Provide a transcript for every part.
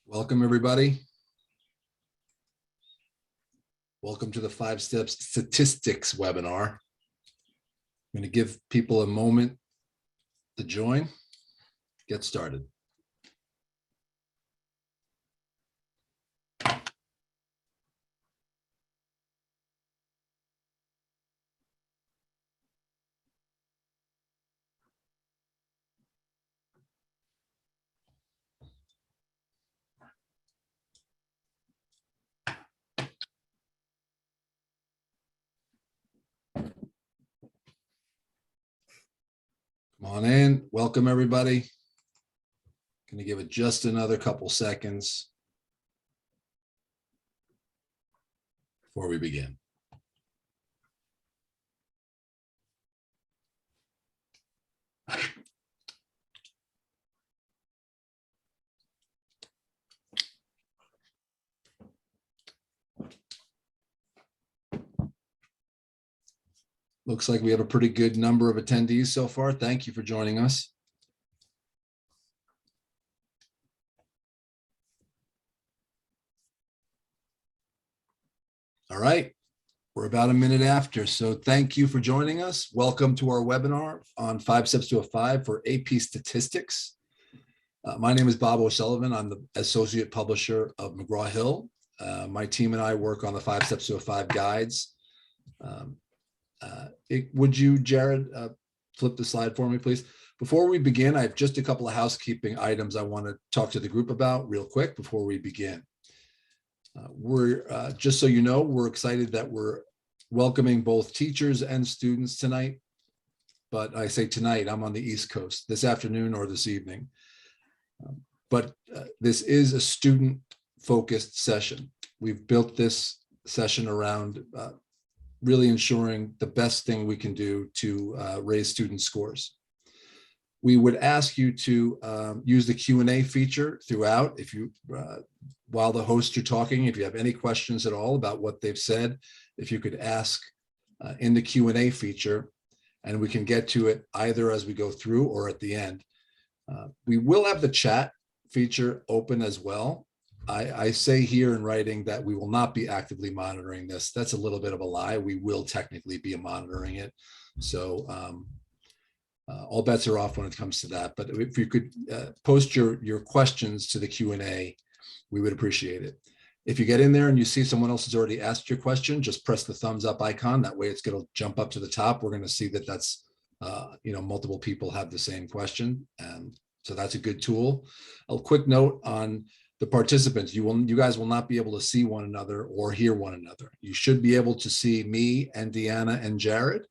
Welcome, everybody. Welcome to the 5 Steps Statistics webinar. I'm going to give people a moment to join, get started. Come on in. Welcome, everybody. Going to give it just another couple seconds before we begin. Looks like we have a pretty good number of attendees so far. Thank you for joining us. All right, we're about a minute after, so thank you for joining us. Welcome to our webinar on 5 Steps to a 5 for AP Statistics. My name is Bob O'Sullivan. I'm the associate publisher of McGraw-Hill. My team and I work on the 5 Steps to a 5 guides. Would you, Jared, flip the slide for me, please? Before we begin, I have just a couple of housekeeping items I want to talk to the group about real quick before we begin. Just so you know, we're excited that we're welcoming both teachers and students tonight. But I say tonight, I'm on the East Coast, this afternoon or this evening. This is a student-focused session. We've built this session around really ensuring the best thing we can do to raise student scores. We would ask you to use the Q&A feature throughout. If you, while the hosts are talking, if you have any questions at all about what they've said, if you could ask in the Q&A feature, and we can get to it either as we go through or at the end. We will have the chat feature open as well. I say here in writing that we will not be actively monitoring this. That's a little bit of a lie. We will technically be monitoring it. So all bets are off when it comes to that. But if you could post your questions to the Q&A, we would appreciate it. If you get in there and you see someone else has already asked your question, just press the thumbs up icon. That way it's going to jump up to the top. We're going to see that that's, multiple people have the same question. So that's a good tool. A quick note on the participants. You guys will not be able to see one another or hear one another. You should be able to see me and Deanna and Jared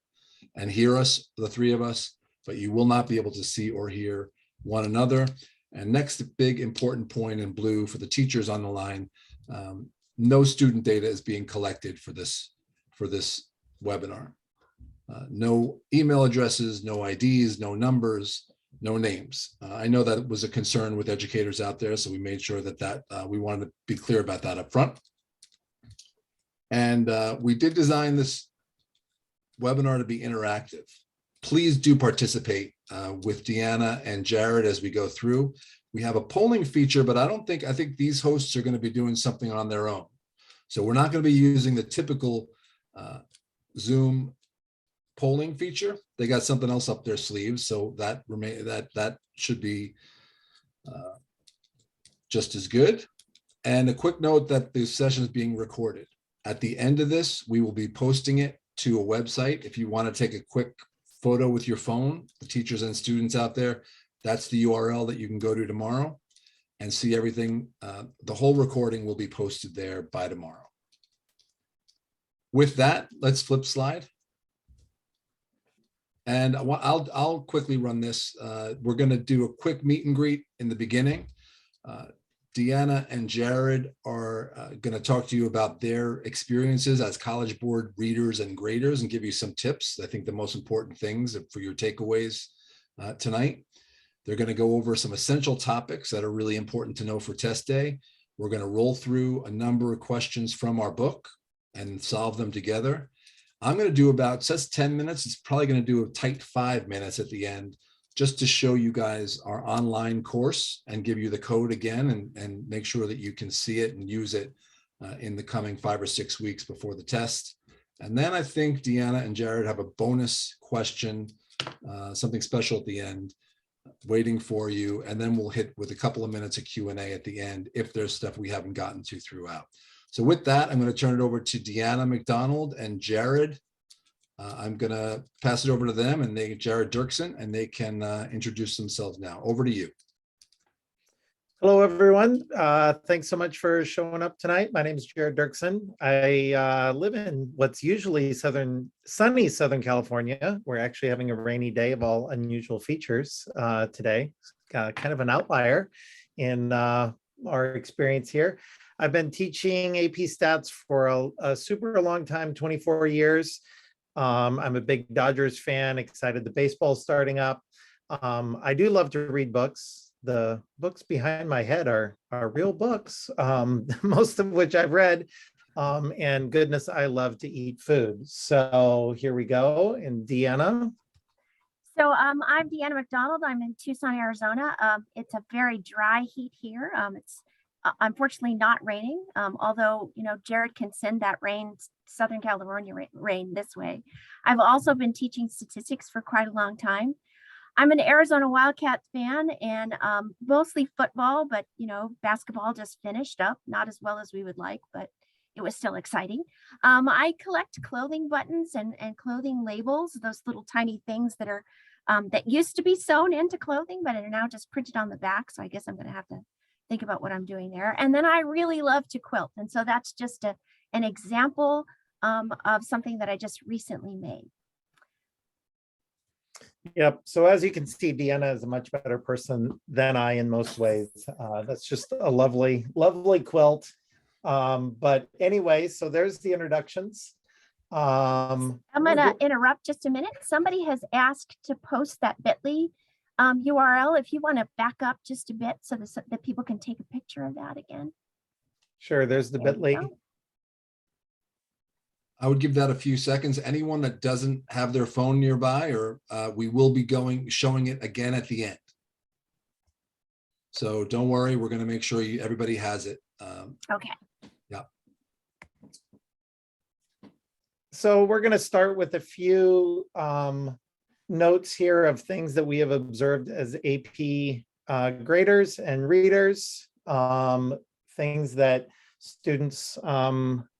and hear us, the three of us, but you will not be able to see or hear one another. And next big important point in blue for the teachers on the line, no student data is being collected for this webinar. No email addresses, no IDs, no numbers, no names. I know that was a concern with educators out there, so we made sure that we wanted to be clear about that up front. And we did design this webinar to be interactive. Please do participate with Deanna and Jared as we go through. We have a polling feature, but I think these hosts are going to be doing something on their own. So we're not going to be using the typical Zoom polling feature. They got something else up their sleeves, so that should be just as good. And a quick note that this session is being recorded. At the end of this, we will be posting it to a website. If you want to take a quick photo with your phone, the teachers and students out there, that's the URL that you can go to tomorrow and see everything. The whole recording will be posted there by tomorrow. With that, let's flip slide. And I'll quickly run this. We're going to do a quick meet and greet in the beginning. Deanna and Jared are going to talk to you about their experiences as College Board readers and graders and give you some tips. I think the most important things for your takeaways tonight. They're going to go over some essential topics that are really important to know for test day. We're going to roll through a number of questions from our book and solve them together. I'm going to do about, it says 10 minutes. It's probably going to do a tight 5 minutes at the end just to show you guys our online course and give you the code again and make sure that you can see it and use it in the coming 5 or 6 weeks before the test. And then I think Deanna and Jared have a bonus question, something special at the end, waiting for you. And then we'll hit with a couple of minutes of Q&A at the end if there's stuff we haven't gotten to throughout. So with that, I'm going to turn it over to Deanna McDonald and Jared. I'm going to pass it over to them, and Jared Dirksen, and they can introduce themselves now. Over to you. Hello, everyone. Thanks so much for showing up tonight. My name is Jared Dirksen. I live in what's usually sunny Southern California. We're actually having a rainy day of all unusual features today. Kind of an outlier in our experience here. I've been teaching AP Stats for a super long time, 24 years. I'm a big Dodgers fan, excited the baseball's starting up. I do love to read books. The books behind my head are real books, most of which I've read. And goodness, I love to eat food. So here we go. And Deanna. So I'm Deanna McDonald. I'm in Tucson, Arizona. It's a very dry heat here. It's unfortunately not raining, although, Jared can send that rain, Southern California rain this way. I've also been teaching statistics for quite a long time. I'm an Arizona Wildcats fan and mostly football, but, basketball just finished up, not as well as we would like, but it was still exciting. I collect clothing buttons and clothing labels, those little tiny things that are that used to be sewn into clothing, but are now just printed on the back. So I guess I'm going to have to think about what I'm doing there. And then I really love to quilt. And so that's just an example of something that I just recently made. Yep. So as you can see, Deanna is a much better person than I in most ways. That's just a lovely, lovely quilt. But anyway, so there's the introductions. I'm going to interrupt just a minute. Somebody has asked to post that bit.ly URL if you want to back up just a bit so that people can take a picture of that again. Sure, there's the bit.ly. I would give that a few seconds. Anyone that doesn't have their phone nearby, or we will be showing it again at the end. So don't worry, we're going to make sure everybody has it. Okay. Yeah. So we're going to start with a few notes here of things that we have observed as AP graders and readers, things that students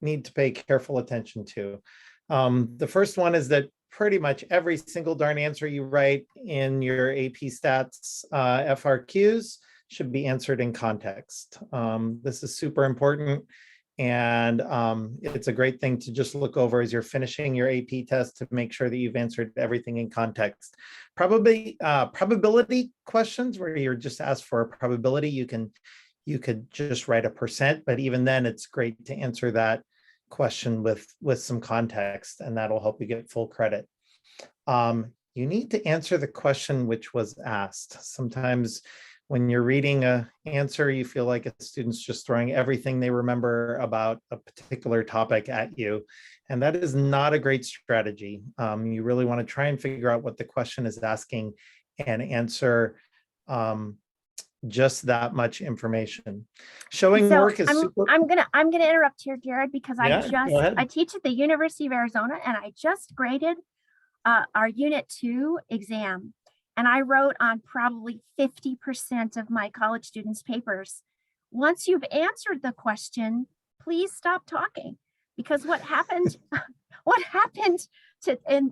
need to pay careful attention to. The first one is that pretty much every single darn answer you write in your AP Stats FRQs should be answered in context. This is super important. And it's a great thing to just look over as you're finishing your AP test to make sure that you've answered everything in context. Probably probability questions where you're just asked for a probability, you could just write a %, but even then it's great to answer that question with some context, and that'll help you get full credit. You need to answer the question which was asked. Sometimes when you're reading an answer, you feel like a student's just throwing everything they remember about a particular topic at you. And that is not a great strategy. You really want to try and figure out what the question is asking and answer just that much information. Showing work is super. I'm gonna interrupt here, Jared, because Yeah, I teach at the University of Arizona, and I just graded our Unit 2 exam. And I wrote on probably 50% of my college students' papers. Once you've answered the question, please stop talking, because what happened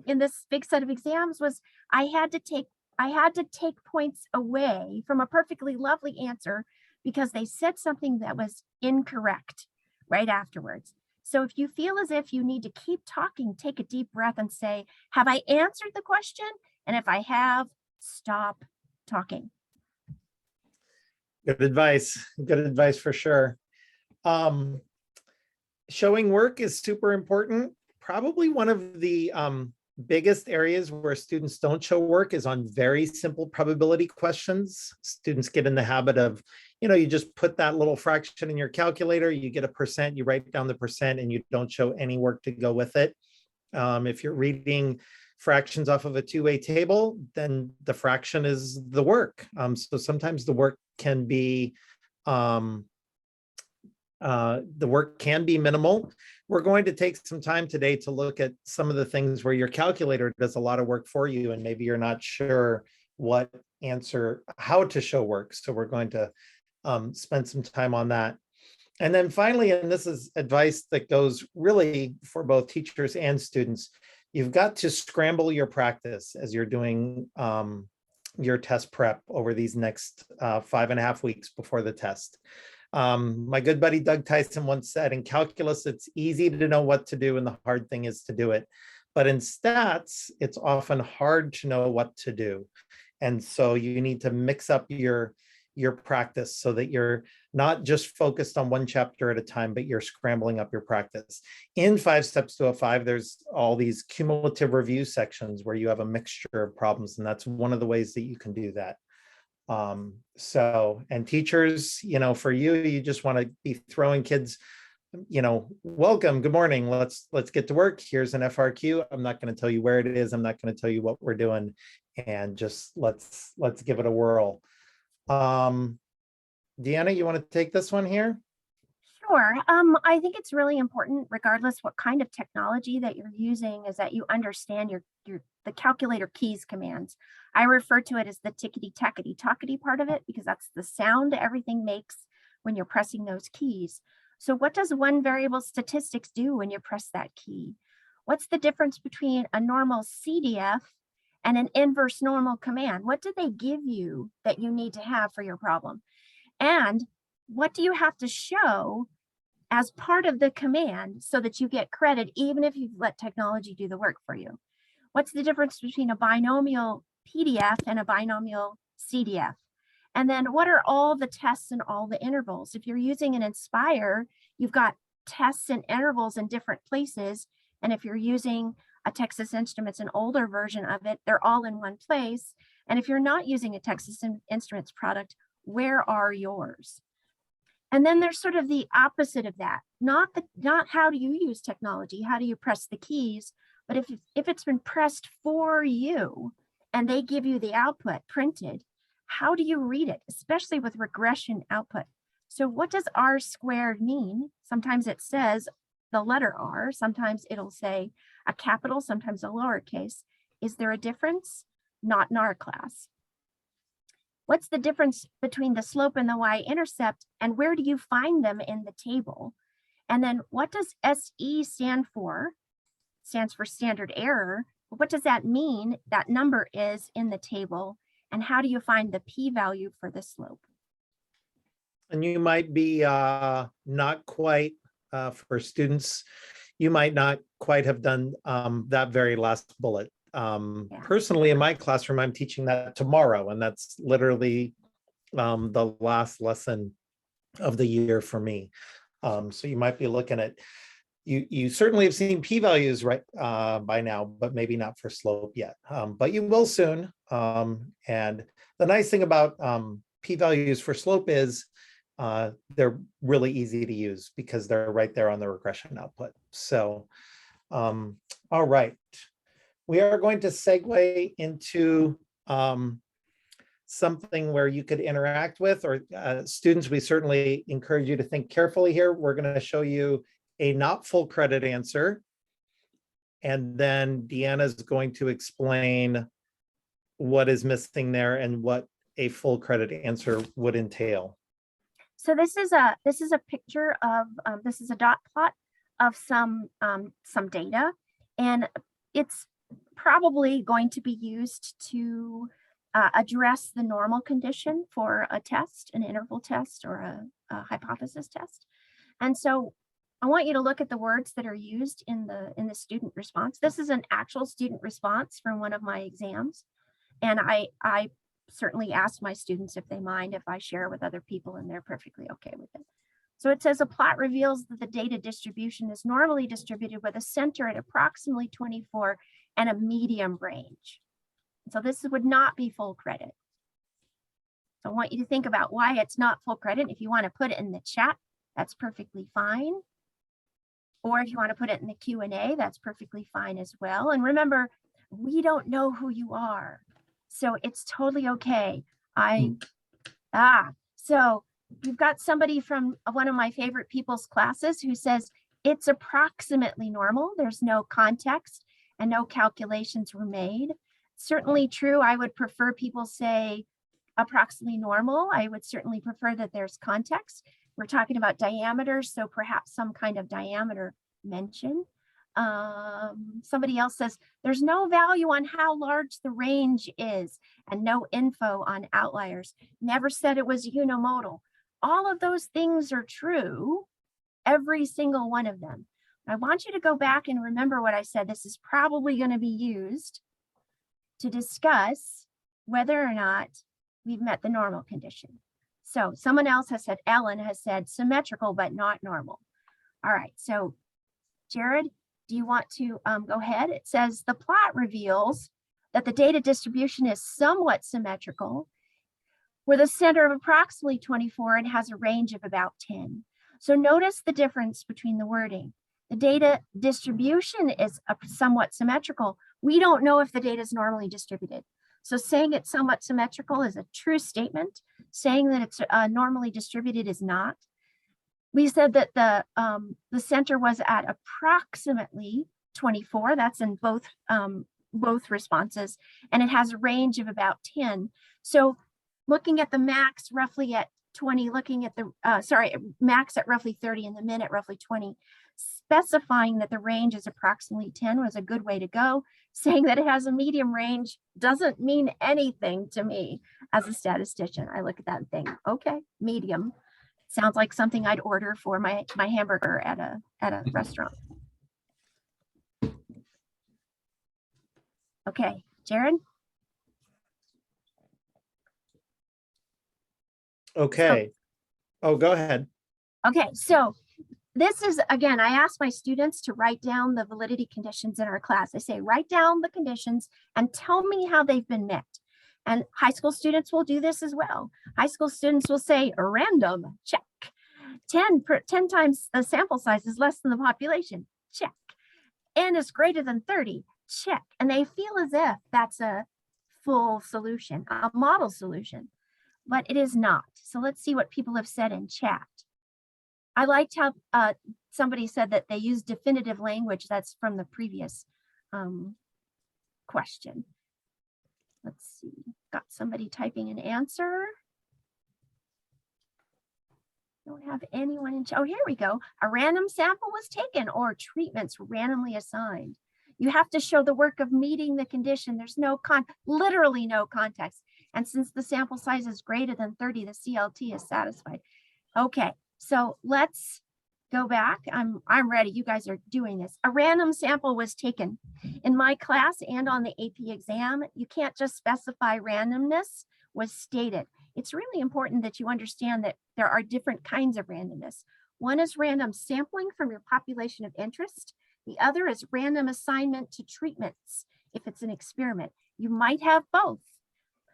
in this big set of exams was I had to take points away from a perfectly lovely answer because they said something that was incorrect right afterwards. So if you feel as if you need to keep talking, take a deep breath and say, have I answered the question? And if I have, stop talking. Good advice for sure. Showing work is super important. Probably one of the biggest areas where students don't show work is on very simple probability questions. Students get in the habit of, you just put that little fraction in your calculator, you get a %, you write down the %, and you don't show any work to go with it. If you're reading fractions off of a two-way table, then the fraction is the work. So sometimes the work can be minimal. We're going to take some time today to look at some of the things where your calculator does a lot of work for you, and maybe you're not sure how to show work. So we're going to spend some time on that. And then finally, and this is advice that goes really for both teachers and students, you've got to scramble your practice as you're doing your test prep over these next 5.5 weeks before the test. My good buddy Doug Tyson once said, in calculus, it's easy to know what to do and the hard thing is to do it. But in stats, it's often hard to know what to do. And so you need to mix up your practice so that you're not just focused on one chapter at a time, but you're scrambling up your practice. In 5 Steps to a 5, there's all these cumulative review sections where you have a mixture of problems, and that's one of the ways that you can do that. And teachers, for you just want to be throwing kids, welcome, good morning, let's get to work. Here's an FRQ. I'm not going to tell you where it is. I'm not going to tell you what we're doing, and just let's give it a whirl. Deanna, you want to take this one here? Sure. I think it's really important, regardless what kind of technology that you're using, is that you understand the calculator keys commands. I refer to it as the tickety tackety tockety part of it, because that's the sound everything makes when you're pressing those keys. So what does one variable statistics do when you press that key? What's the difference between a normal CDF and an inverse normal command? What do they give you that you need to have for your problem? And what do you have to show as part of the command so that you get credit, even if you've let technology do the work for you? What's the difference between a binomial PDF and a binomial CDF? And then what are all the tests and all the intervals? If you're using an Inspire, you've got tests and intervals in different places. And if you're using a Texas Instruments, an older version of it, they're all in one place. And if you're not using a Texas Instruments product, where are yours? And then there's sort of the opposite of that. Not how do you use technology, how do you press the keys, but if it's been pressed for you and they give you the output printed, how do you read it, especially with regression output? So what does R squared mean? Sometimes it says the letter R, sometimes it'll say a capital, sometimes a lowercase. Is there a difference? Not in our class. What's the difference between the slope and the y-intercept, and where do you find them in the table? And then what does SE stand for? Stands for standard error. What does that mean? That number is in the table, and how do you find the p-value for the slope? And you might be not quite, for students, you might not quite have done that very last bullet. Personally, in my classroom, I'm teaching that tomorrow, and that's literally the last lesson of the year for me. So you might be looking at, you certainly have seen p-values right by now, but maybe not for slope yet, but you will soon. And the nice thing about p-values for slope is they're really easy to use because they're right there on the regression output. So, all right. We are going to segue into something where you could interact with, or students, we certainly encourage you to think carefully here. We're going to show you a not full credit answer. And then Deanna is going to explain what is missing there and what a full credit answer would entail. So this is a picture of, this is a dot plot of some data, and it's probably going to be used to address the normal condition for a test, an interval test or a hypothesis test. And so I want you to look at the words that are used in the student response. This is an actual student response from one of my exams. And I certainly ask my students if they mind if I share with other people, and they're perfectly okay with it. So it says a plot reveals that the data distribution is normally distributed with a center at approximately 24 and a medium range. So this would not be full credit. So I want you to think about why it's not full credit. If you want to put it in the chat, that's perfectly fine. Or if you want to put it in the Q&A, that's perfectly fine as well. And remember, we don't know who you are. So it's totally okay. So we've got somebody from one of my favorite people's classes who says it's approximately normal. There's no context and no calculations were made. Certainly true. I would prefer people say approximately normal. I would certainly prefer that there's context. We're talking about diameter, so perhaps some kind of diameter mention. Somebody else says there's no value on how large the range is and no info on outliers. Never said it was unimodal. All of those things are true, every single one of them. I want you to go back and remember what I said. This is probably going to be used to discuss whether or not we've met the normal condition. So someone else has said, Ellen has said symmetrical, but not normal. All right, so Jared, do you want to go ahead? It says the plot reveals that the data distribution is somewhat symmetrical with a center of approximately 24 and has a range of about 10. So notice the difference between the wording. The data distribution is somewhat symmetrical. We don't know if the data is normally distributed. So saying it's somewhat symmetrical is a true statement. Saying that it's normally distributed is not. We said that the center was at approximately 24. That's in both responses, and it has a range of about 10. So looking at the max roughly at 20, looking at the max at roughly 30 and the min at roughly 20, specifying that the range is approximately 10 was a good way to go. Saying that it has a medium range doesn't mean anything to me as a statistician. I look at that and think, okay, medium. Sounds like something I'd order for my hamburger at a restaurant. Okay, Jared? Okay. Oh, go ahead. Okay, so this is, again, I ask my students to write down the validity conditions in our class. I say, write down the conditions and tell me how they've been met. And high school students will do this as well. High school students will say random, check. 10 times the sample size is less than the population, check. N is greater than 30, check. And they feel as if that's a full solution, a model solution, but it is not. So let's see what people have said in chat. I liked how somebody said that they use definitive language. That's from the previous question. Let's see, got somebody typing an answer. Don't have anyone in chat. Oh, here we go. A random sample was taken or treatments randomly assigned. You have to show the work of meeting the condition. There's no literally no context. And since the sample size is greater than 30, the CLT is satisfied. Okay, so let's go back. I'm ready. You guys are doing this. A random sample was taken. In my class and on the AP exam, you can't just specify randomness was stated. It's really important that you understand that there are different kinds of randomness. One is random sampling from your population of interest. The other is random assignment to treatments if it's an experiment. You might have both,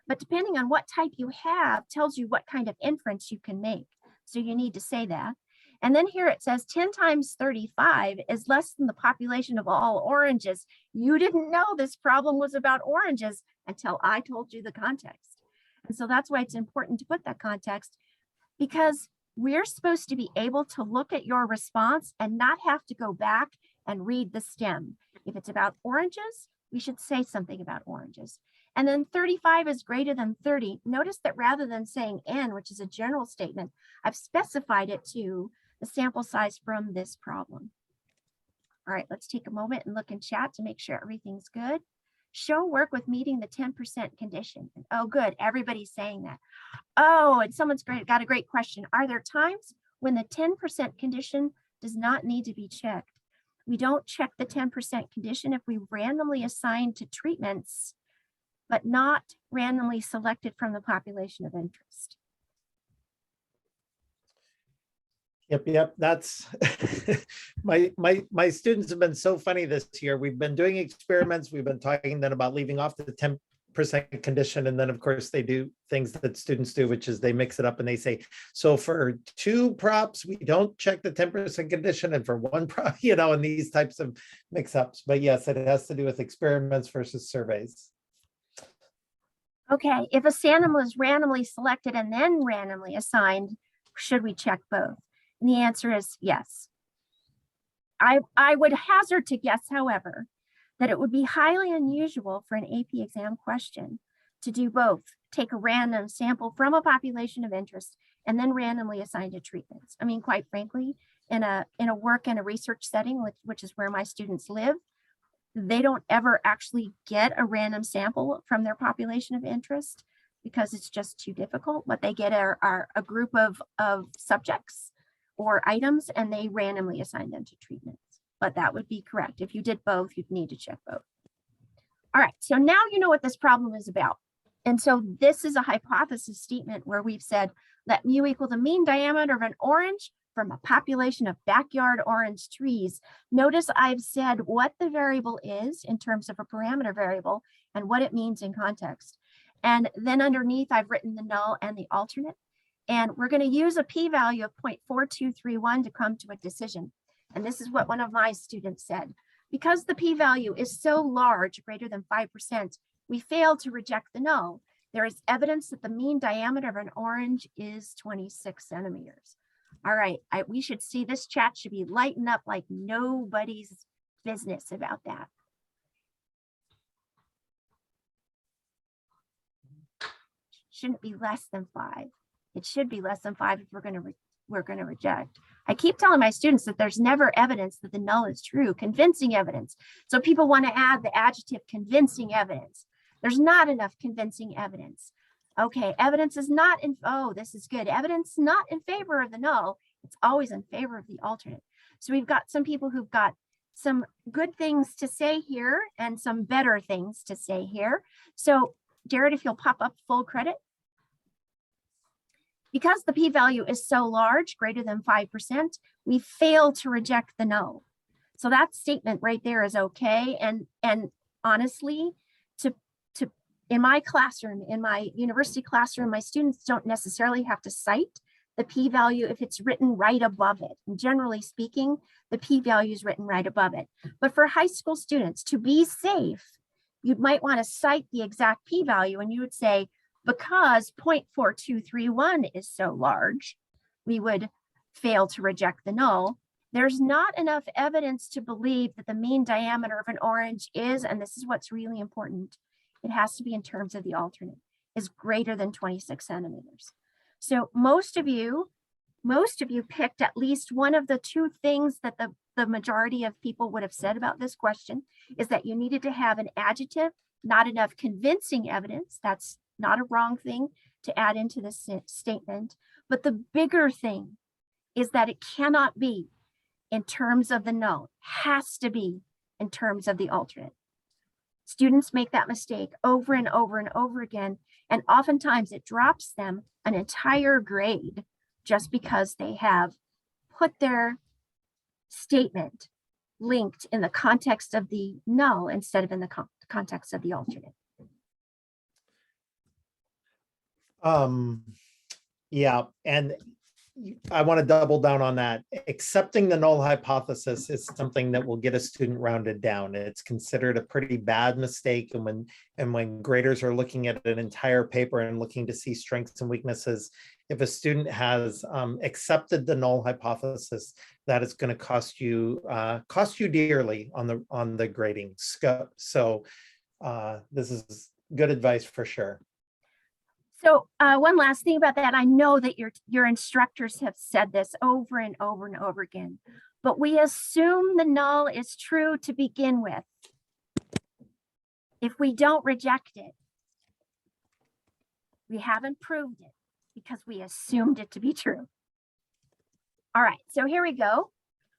but depending on what type you have tells you what kind of inference you can make. So you need to say that. And then here it says 10 times 35 is less than the population of all oranges. You didn't know this problem was about oranges until I told you the context. And so that's why it's important to put that context, because we're supposed to be able to look at your response and not have to go back and read the stem. If it's about oranges, we should say something about oranges. And then 35 is greater than 30. Notice that rather than saying N, which is a general statement, I've specified it to the sample size from this problem. All right, let's take a moment and look in chat to make sure everything's good. Show work with meeting the 10% condition. Oh, good, everybody's saying that. Oh, and someone's got a great question. Are there times when the 10% condition does not need to be checked? We don't check the 10% condition if we randomly assign to treatments, but not randomly selected from the population of interest. Yep. That's my students have been so funny this year. We've been doing experiments. We've been talking then about leaving off the 10% condition. And then of course they do things that students do, which is they mix it up and they say, so for 2 props, we don't check the 10% condition, and for 1 prop, and these types of mix ups. But yes, it has to do with experiments versus surveys. Okay, if a sample is randomly selected and then randomly assigned, should we check both? And the answer is yes. I would hazard to guess, however, that it would be highly unusual for an AP exam question to do both, take a random sample from a population of interest and then randomly assign to treatments. I mean, quite frankly, in a work and a research setting, which is where my students live, they don't ever actually get a random sample from their population of interest because it's just too difficult. What they get are a group of subjects or items, and they randomly assign them to treatments. But that would be correct. If you did both, you'd need to check both. All right, so now you know what this problem is about. And so this is a hypothesis statement where we've said, let mu equal the mean diameter of an orange from a population of backyard orange trees. Notice I've said what the variable is in terms of a parameter variable and what it means in context. And then underneath, I've written the null and the alternate. And we're going to use a p-value of 0.4231 to come to a decision. And this is what one of my students said. Because the p-value is so large, greater than 5%, we fail to reject the null. There is evidence that the mean diameter of an orange is 26 centimeters. All right, we should see this chat should be lighting up like nobody's business about that. Shouldn't be less than 5. It should be less than 5 if we're going to reject. I keep telling my students that there's never evidence that the null is true, convincing evidence. So people want to add the adjective convincing evidence. There's not enough convincing evidence. Okay, evidence is not in, oh, this is good. Evidence not in favor of the null. It's always in favor of the alternate. So we've got some people who've got some good things to say here and some better things to say here. So Jared, if you'll pop up full credit. Because the p-value is so large, greater than 5%, we fail to reject the null. So that statement right there is okay. And honestly, in my classroom, in my university classroom, my students don't necessarily have to cite the p-value if it's written right above it. And generally speaking, the p-value is written right above it. But for high school students, to be safe, you might want to cite the exact p-value, and you would say, because 0.4231 is so large, we would fail to reject the null. There's not enough evidence to believe that the mean diameter of an orange is, and this is what's really important, it has to be in terms of the alternate, is greater than 26 centimeters. So most of you picked at least one of the 2 things that the majority of people would have said about this question, is that you needed to have an adjective, not enough convincing evidence. That's not a wrong thing to add into this statement. But the bigger thing is that it cannot be in terms of the null, it has to be in terms of the alternate. Students make that mistake over and over and over again, and oftentimes it drops them an entire grade just because they have put their statement linked in the context of the null instead of in the context of the alternate. Yeah, and I want to double down on that. Accepting the null hypothesis is something that will get a student rounded down. It's considered a pretty bad mistake. And when graders are looking at an entire paper and looking to see strengths and weaknesses, if a student has accepted the null hypothesis, that is going to cost you dearly on the grading scope. So this is good advice for sure. So one last thing about that, I know that your instructors have said this over and over and over again, but we assume the null is true to begin with. If we don't reject it, we haven't proved it because we assumed it to be true. All right, so here we go.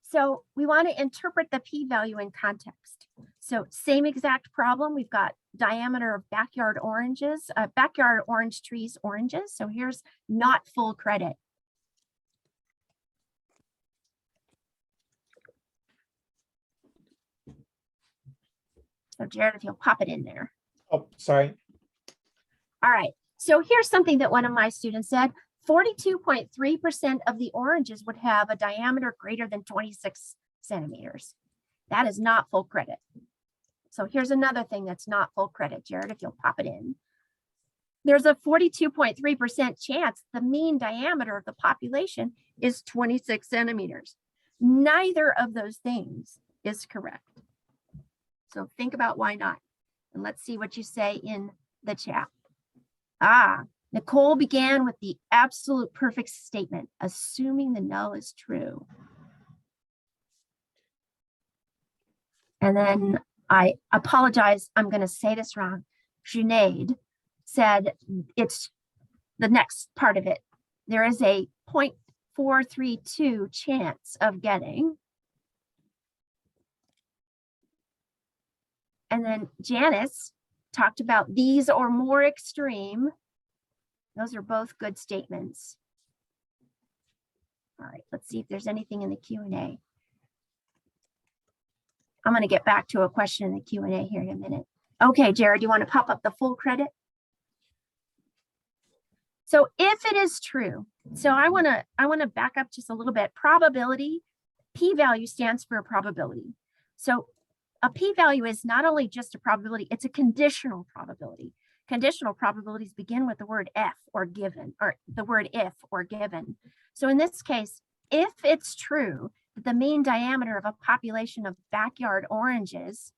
So we want to interpret the p-value in context. So same exact problem. We've got diameter of backyard oranges, backyard orange trees, oranges. So here's not full credit. So Jared, if you'll pop it in there. Oh, sorry. All right. So here's something that one of my students said. 42.3% of the oranges would have a diameter greater than 26 centimeters. That is not full credit. So here's another thing that's not full credit, Jared, if you'll pop it in. There's a 42.3% chance the mean diameter of the population is 26 centimeters. Neither of those things is correct. So think about why not. And let's see what you say in the chat. Nicole began with the absolute perfect statement, assuming the null is true. And then I apologize, I'm going to say this wrong. Junaid said it's the next part of it. There is a 0.432 chance of getting. And then Janice talked about these or more extreme. Those are both good statements. All right, let's see if there's anything in the Q&A. I'm going to get back to a question in the Q&A here in a minute. Okay, Jared, you want to pop up the full credit? So if it is true, so I want to back up just a little bit. Probability, p-value stands for a probability. So a p-value is not only just a probability, it's a conditional probability. Conditional probabilities begin with the word if or given, or the word if or given. So in this case, if it's true that the mean diameter of a population of backyard oranges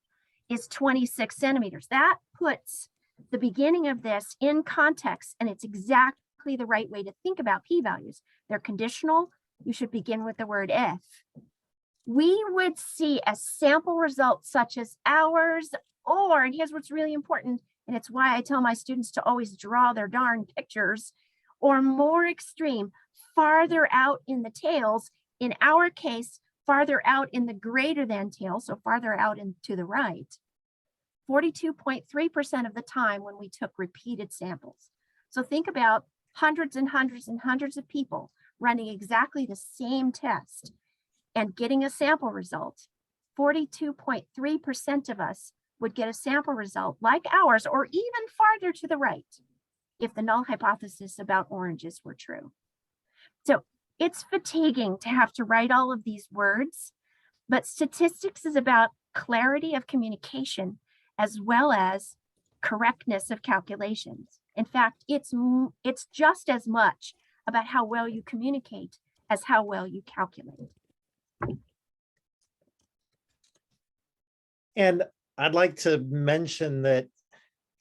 is 26 centimeters, that puts the beginning of this in context, and it's exactly the right way to think about p-values. They're conditional. You should begin with the word if. We would see a sample result such as ours, or, and here's what's really important, and it's why I tell my students to always draw their darn pictures, or more extreme, farther out in the tails. In our case, farther out in the greater than tail, so farther out and to the right. 42.3% of the time when we took repeated samples. So think about hundreds and hundreds and hundreds of people running exactly the same test and getting a sample result. 42.3% of us would get a sample result like ours, or even farther to the right, if the null hypothesis about oranges were true. So it's fatiguing to have to write all of these words, but statistics is about clarity of communication as well as correctness of calculations. In fact, it's just as much about how well you communicate as how well you calculate. And I'd like to mention that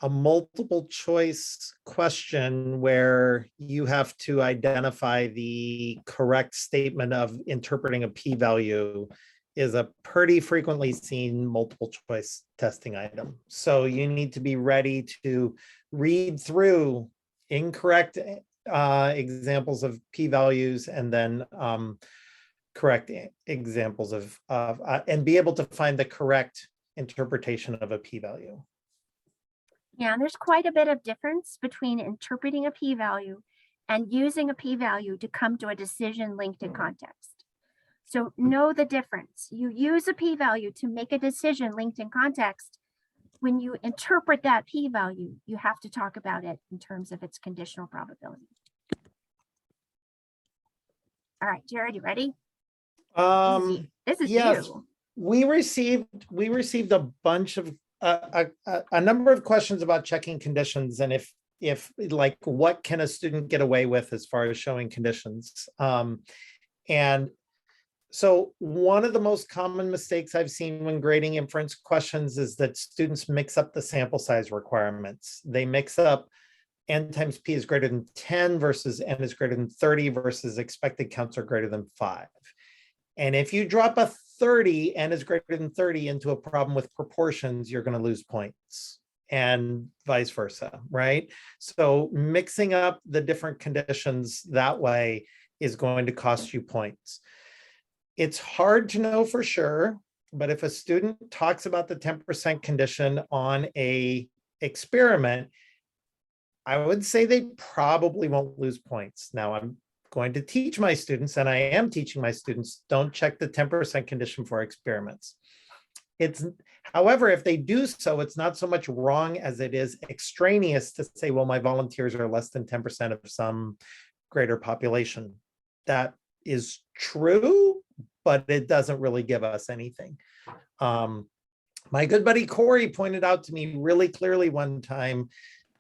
a multiple choice question where you have to identify the correct statement of interpreting a p-value is a pretty frequently seen multiple choice testing item. So you need to be ready to read through incorrect examples of p-values and then correct examples of and be able to find the correct interpretation of a p-value. Yeah, there's quite a bit of difference between interpreting a p-value and using a p-value to come to a decision linked in context. So know the difference. You use a p-value to make a decision linked in context. When you interpret that p-value, you have to talk about it in terms of its conditional probability. All right, Jared, you ready? This is yes. you. We received a bunch of a number of questions about checking conditions, and if like what can a student get away with as far as showing conditions. And so one of the most common mistakes I've seen when grading inference questions is that students mix up the sample size requirements. They mix up n times p is greater than 10 versus n is greater than 30 versus expected counts are greater than 5. And if you drop a 30, n is greater than 30 into a problem with proportions, you're going to lose points, and vice versa, right? So mixing up the different conditions that way is going to cost you points. It's hard to know for sure, but if a student talks about the 10% condition on an experiment, I would say they probably won't lose points. Now, I'm going to teach my students, and I am teaching my students, don't check the 10% condition for experiments. It's, however, if they do so, it's not so much wrong as it is extraneous to say, well, my volunteers are less than 10% of some greater population. That is true, but it doesn't really give us anything. My good buddy Corey pointed out to me really clearly one time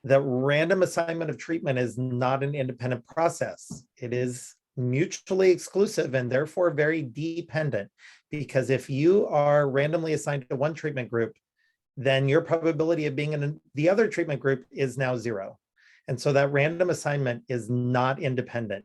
that random assignment of treatment is not an independent process. It is mutually exclusive and therefore very dependent. Because if you are randomly assigned to one treatment group, then your probability of being in the other treatment group is now 0. And so that random assignment is not independent.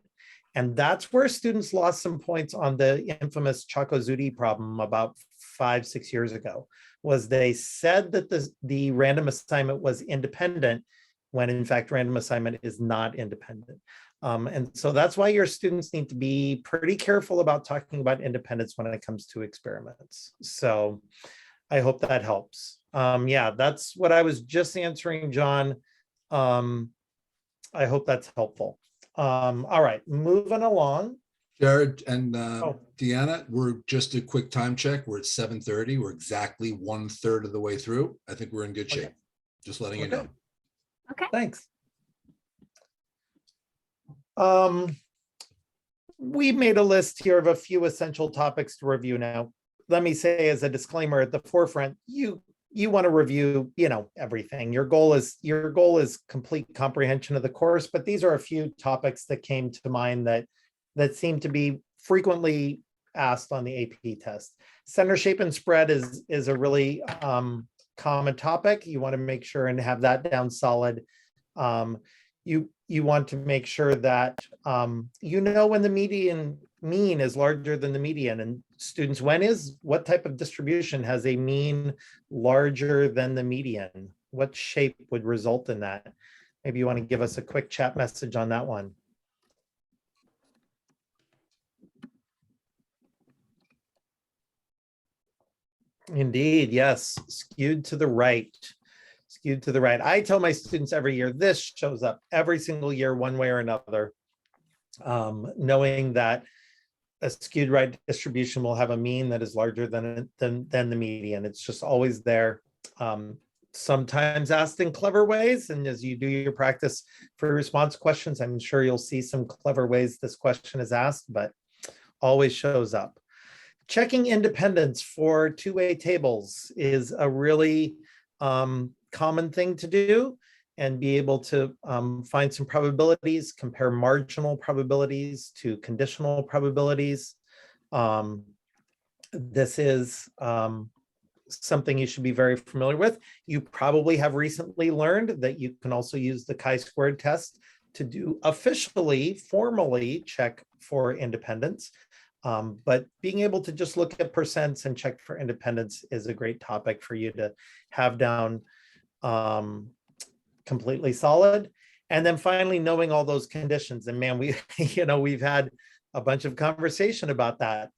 And that's where students lost some points on the infamous Chako-Zudi problem about 5-6 years ago, was they said that the random assignment was independent, when in fact random assignment is not independent. And so that's why your students need to be pretty careful about talking about independence when it comes to experiments. So I hope that helps. Yeah, that's what I was just answering, John. I hope that's helpful. All right, moving along. Jared and Oh. Deanna, we're just a quick time check. We're at 7:30. We're exactly 1/3 of the way through. I think we're in good shape. Okay. Just letting you Okay. know. Okay. Thanks. We made a list here of a few essential topics to review now. Let me say as a disclaimer at the forefront, you want to review, everything. Your goal is complete comprehension of the course, but these are a few topics that came to mind that seem to be frequently asked on the AP test. Center shape and spread is a really common topic. You want to make sure and have that down solid. You want to make sure that when the median mean is larger than the median, and students, what type of distribution has a mean larger than the median? What shape would result in that? Maybe you want to give us a quick chat message on that one. Indeed, yes, skewed to the right. Skewed to the right. I tell my students every year, this shows up every single year, one way or another, knowing that a skewed right distribution will have a mean that is larger than the median. It's just always there. Sometimes asked in clever ways. And as you do your practice for response questions, I'm sure you'll see some clever ways this question is asked, but always shows up. Checking independence for two-way tables is a really common thing to do, and be able to find some probabilities, compare marginal probabilities to conditional probabilities. This is something you should be very familiar with. You probably have recently learned that you can also use the chi-squared test to do formally check for independence. But being able to just look at percents and check for independence is a great topic for you to have down completely solid. And then finally, knowing all those conditions. And man, we've had a bunch of conversation about that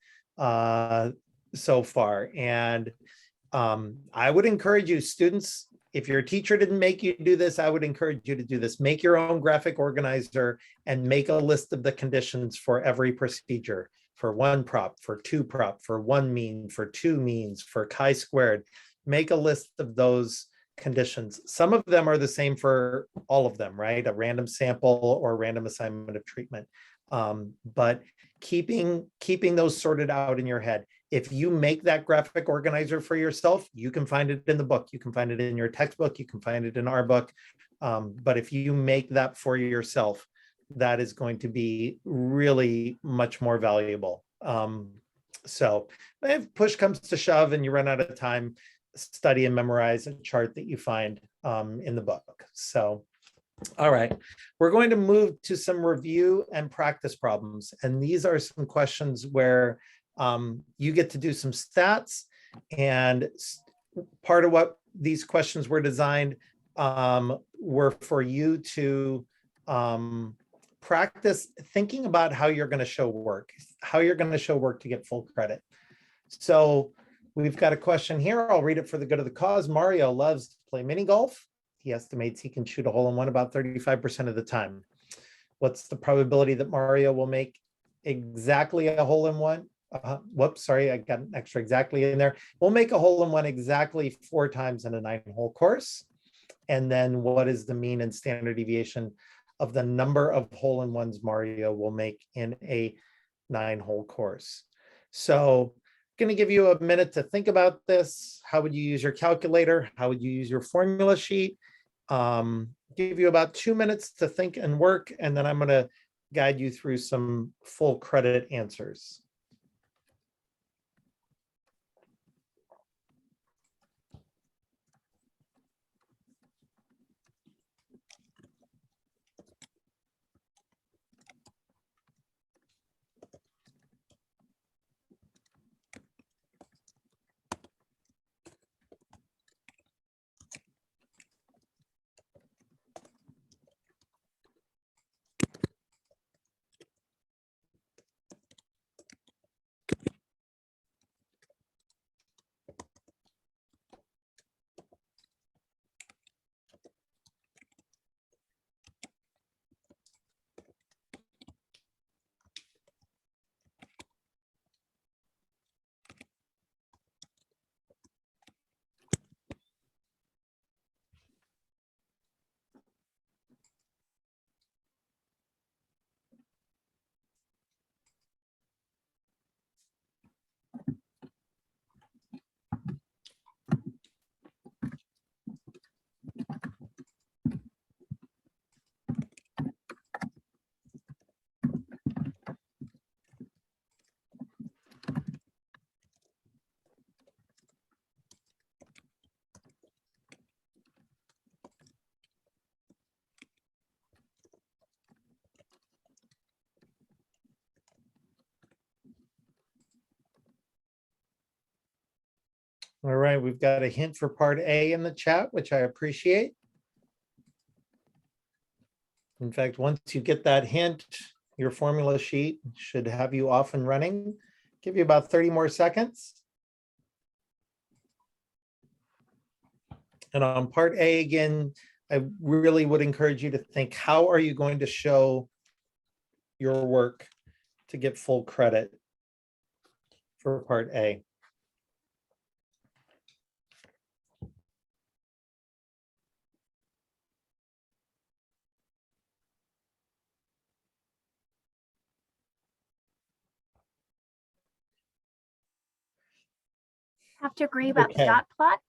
so far. And I would encourage you, students, if your teacher didn't make you do this, I would encourage you to do this. Make your own graphic organizer and make a list of the conditions for every procedure. For one prop, for two prop, for one mean, for two means, for chi-squared. Make a list of those conditions. Some of them are the same for all of them, right? A random sample or random assignment of treatment. But keeping those sorted out in your head. If you make that graphic organizer for yourself, you can find it in the book. You can find it in your textbook. You can find it in our book. But if you make that for yourself, that is going to be really much more valuable. So if push comes to shove and you run out of time, study and memorize a chart that you find in the book. So, all right, we're going to move to some review and practice problems. And these are some questions where you get to do some stats, and part of what these questions were designed were for you to practice thinking about how you're going to show work to get full credit. So we've got a question here. I'll read it for the good of the cause. Mario loves to play mini golf. He estimates he can shoot a hole in one about 35% of the time. What's the probability that Mario will make exactly a hole in one Whoops, sorry, I got an extra exactly in there. We'll make a hole-in-one exactly 4 times in a 9-hole course. And then what is the mean and standard deviation of the number of hole-in-ones Mario will make in a 9-hole course? So going to give you a minute to think about this. How would you use your calculator? How would you use your formula sheet? Give you about 2 minutes to think and work, and then I'm going to guide you through some full credit answers. All right, we've got a hint for part A in the chat, which I appreciate. In fact, once you get that hint, your formula sheet should have you off and running. Give you about 30 more seconds. And on part A, again, I really would encourage you to think, how are you going to show your work to get full credit for part A? Have to agree about the Okay. dot plot?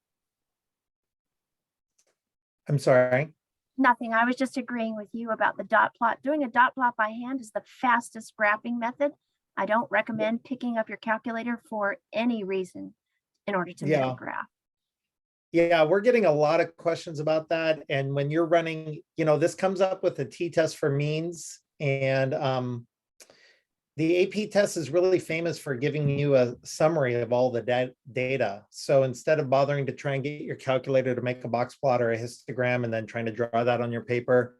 I'm sorry. Nothing. I was just agreeing with you about the dot plot. Doing a dot plot by hand is the fastest graphing method. I don't recommend picking up your calculator for any reason in order to make Yeah. a graph. Yeah, we're getting a lot of questions about that. And when you're running, this comes up with a t-test for means. And the AP test is really famous for giving you a summary of all the data. So instead of bothering to try and get your calculator to make a box plot or a histogram and then trying to draw that on your paper,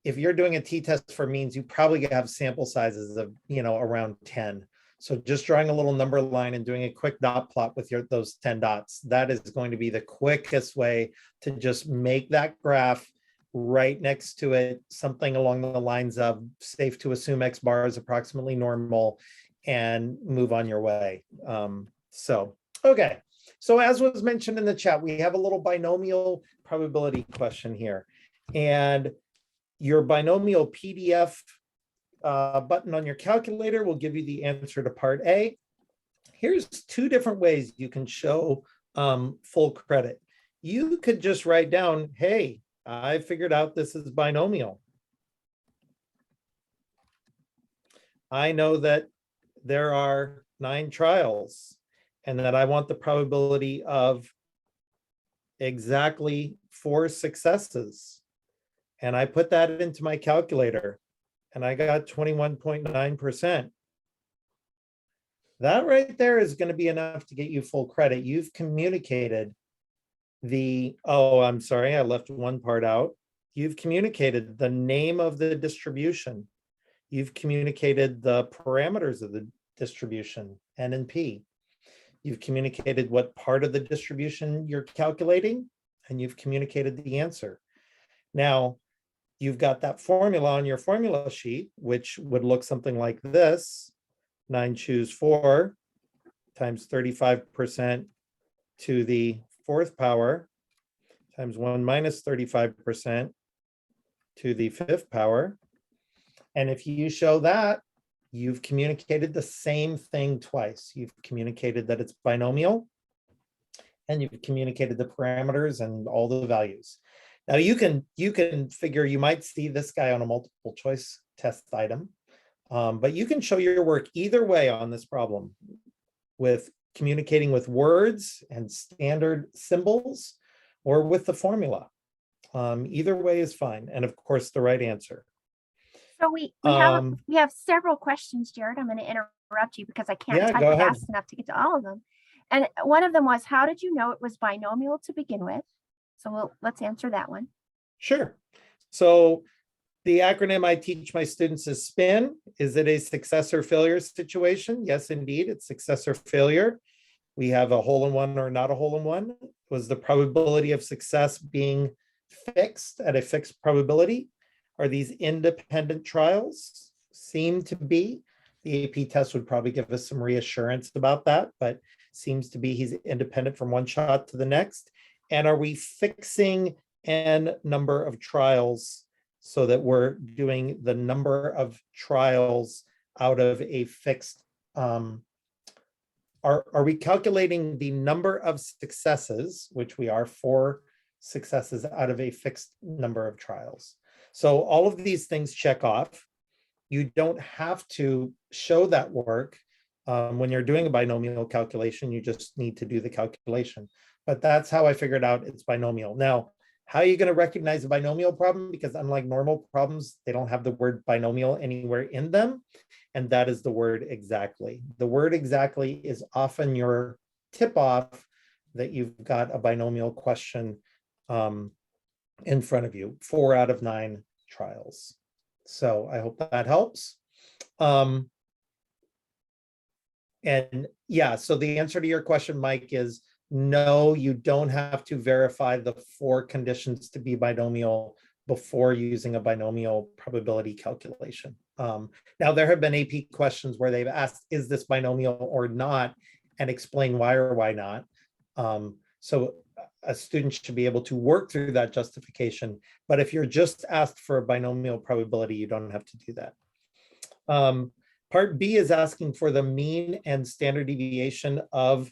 if you're doing a t-test for means, you probably have sample sizes of, around 10. So just drawing a little number line and doing a quick dot plot with those 10 dots, that is going to be the quickest way to just make that graph. Right next to it, something along the lines of safe to assume X bar is approximately normal, and move on your way. Okay. So as was mentioned in the chat, we have a little binomial probability question here. And your binomial PDF button on your calculator will give you the answer to part A. Here's 2 different ways you can show full credit. You could just write down, hey, I figured out this is binomial. I know that there are 9 trials and that I want the probability of exactly 4 successes. And I put that into my calculator and I got 21.9%. That right there is going to be enough to get you full credit. You've communicated I'm sorry, I left one part out. You've communicated the name of the distribution. You've communicated the parameters of the distribution, N and P. You've communicated what part of the distribution you're calculating, and you've communicated the answer. Now, you've got that formula on your formula sheet, which would look something like this. 9 choose 4 times 35% to the 4th power times 1 minus 35% to the 5th power. And if you show that, you've communicated the same thing twice. You've communicated that it's binomial, and you've communicated the parameters and all the values. Now you can figure you might see this guy on a multiple choice test item, but you can show your work either way on this problem with communicating with words and standard symbols or with the formula. Either way is fine. And of course, the right answer. So we have several questions, Jared. I'm going to interrupt you because I can't type go ahead. fast enough to get to all of them. And one of them was, how did you know it was binomial to begin with? So let's answer that one. Sure. So the acronym I teach my students is SPIN. Is it a success or failure situation? Yes, indeed, it's success or failure. We have a hole in one or not a hole in one. Was the probability of success being fixed at a fixed probability? Are these independent trials? Seem to be. The AP test would probably give us some reassurance about that, but seems to be he's independent from one shot to the next. And are we fixing n number of trials so that we're doing the number of trials out of a fixed, are we calculating the number of successes, which we are 4 successes out of a fixed number of trials? So all of these things check off. You don't have to show that work when you're doing a binomial calculation. You just need to do the calculation. But that's how I figured out it's binomial. Now, how are you going to recognize a binomial problem? Because unlike normal problems, they don't have the word binomial anywhere in them. And that is the word exactly. The word exactly is often your tip-off that you've got a binomial question in front of you, 4 out of 9 trials. So I hope that helps. And yeah, so the answer to your question, Mike, is no, you don't have to verify the 4 conditions to be binomial before using a binomial probability calculation. Now, there have been AP questions where they've asked, is this binomial or not, and explain why or why not. So a student should be able to work through that justification. But if you're just asked for a binomial probability, you don't have to do that. Part B is asking for the mean and standard deviation of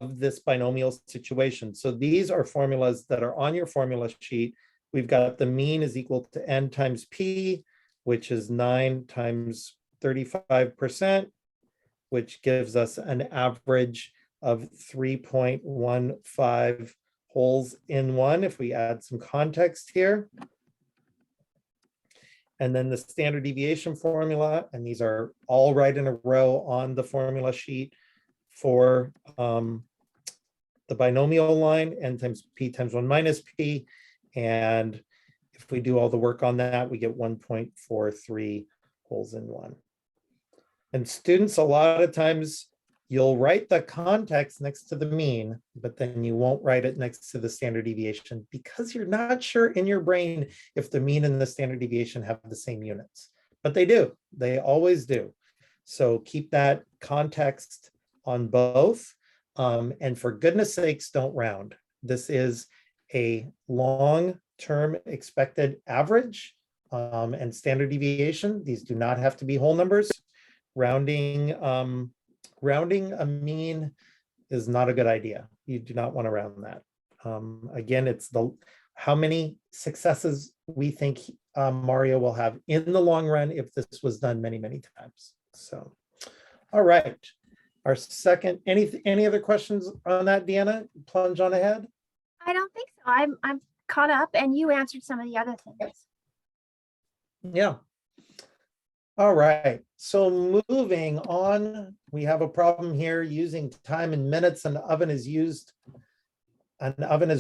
this binomial situation. So these are formulas that are on your formula sheet. We've got the mean is equal to n times p, which is 9 times 35%, which gives us an average of 3.15 holes in one, if we add some context here. And then the standard deviation formula, and these are all right in a row on the formula sheet for the binomial line, n times p times 1 minus p. And if we do all the work on that, we get 1.43 holes in one. And students, a lot of times, you'll write the context next to the mean, but then you won't write it next to the standard deviation because you're not sure in your brain if the mean and the standard deviation have the same units. But they do. They always do. So keep that context on both. And for goodness sakes, don't round. This is a long-term expected average and standard deviation. These do not have to be whole numbers. Rounding a mean is not a good idea. You do not want to round that. Again, it's how many successes we think Mario will have in the long run if this was done many, many times. So, all right. Our second, any other questions on that, Deanna? Plunge on ahead. I don't think so. I'm caught up, and you answered some of the other things. Yeah. All right, so moving on, we have a problem here using time in minutes. An oven is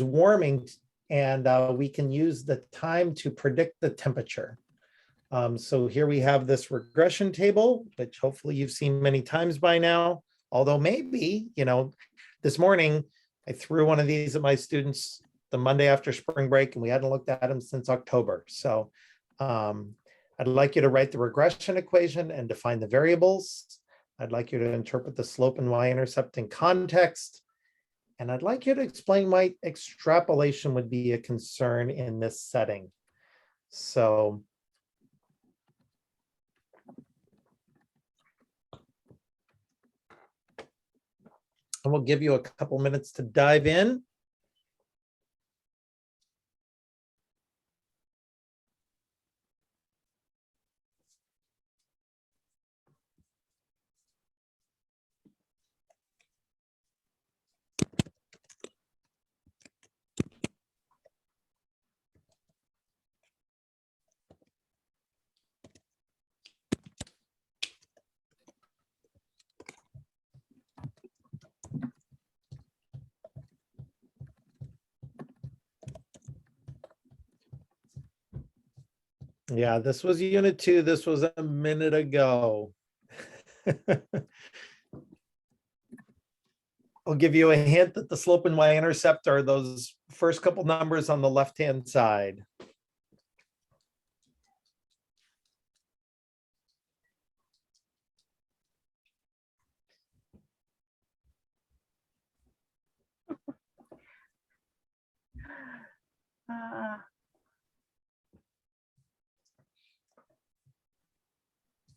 warming, and we can use the time to predict the temperature. So here we have this regression table, which hopefully you've seen many times by now, although maybe, this morning I threw one of these at my students the Monday after spring break, and we hadn't looked at them since October. So I'd like you to write the regression equation and define the variables. I'd like you to interpret the slope and y-intercept in context. And I'd like you to explain why extrapolation would be a concern in this setting. So and we'll give you a couple minutes to dive in. Yeah, this was unit 2. This was a minute ago. I'll give you a hint that the slope and y-intercept are those first couple numbers on the left-hand side. Uh,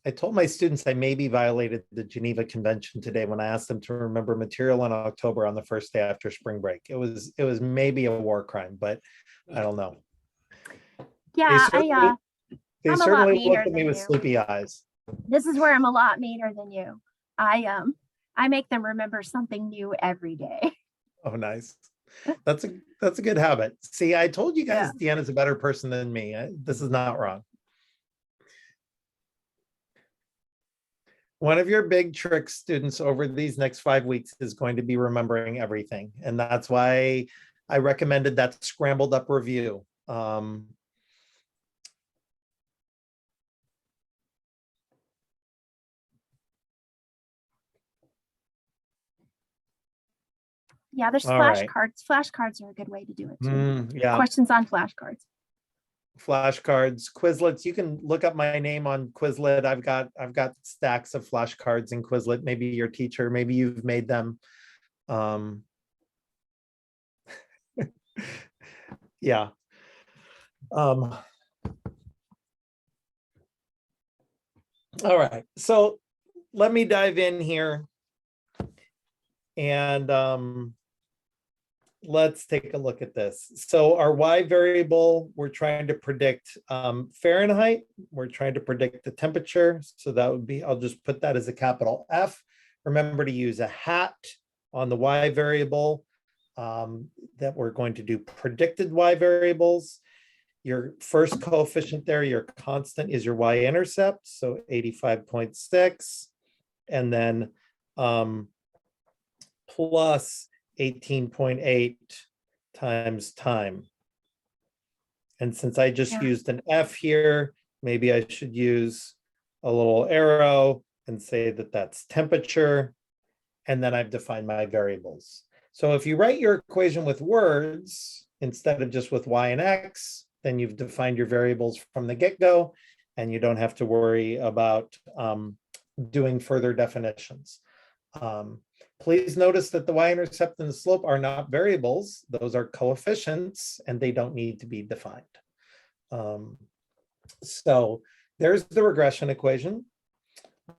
I told my students I maybe violated the Geneva Convention today when I asked them to remember material in October on the first day after spring break. It was maybe a war crime, but I don't know. yeah, They I'm a lot certainly meaner looked at me than with you. sleepy eyes. This is where I'm a lot meaner than you. I make them remember something new every day. Oh, nice. That's a good habit. See, I told you guys Deanna's a better person than me. This is not wrong. One of your big tricks, students, over these next 5 weeks is going to be remembering everything. And that's why I recommended that scrambled up review. Yeah, there's All right. flashcards. Flashcards are a good way to do it too. Yeah. Questions on flashcards. Flashcards, Quizlets. You can look up my name on Quizlet. I've got stacks of flashcards in Quizlet. Maybe your teacher, maybe you've made them. Yeah. All right. So let me dive in here and let's take a look at this. So our Y variable, we're trying to predict Fahrenheit. We're trying to predict the temperature. So that would be, I'll just put that as a capital F. Remember to use a hat on the Y variable that we're going to do predicted Y variables. Your first coefficient there, your constant, is your y-intercept, so 85.6, and then plus 18.8 times time. And since I just used an F here, maybe I should use a little arrow and say that that's temperature, and then I've defined my variables. So if you write your equation with words instead of just with y and x, then you've defined your variables from the get-go, and you don't have to worry about doing further definitions. Please notice that the y-intercept and the slope are not variables. Those are coefficients, and they don't need to be defined. So there's the regression equation.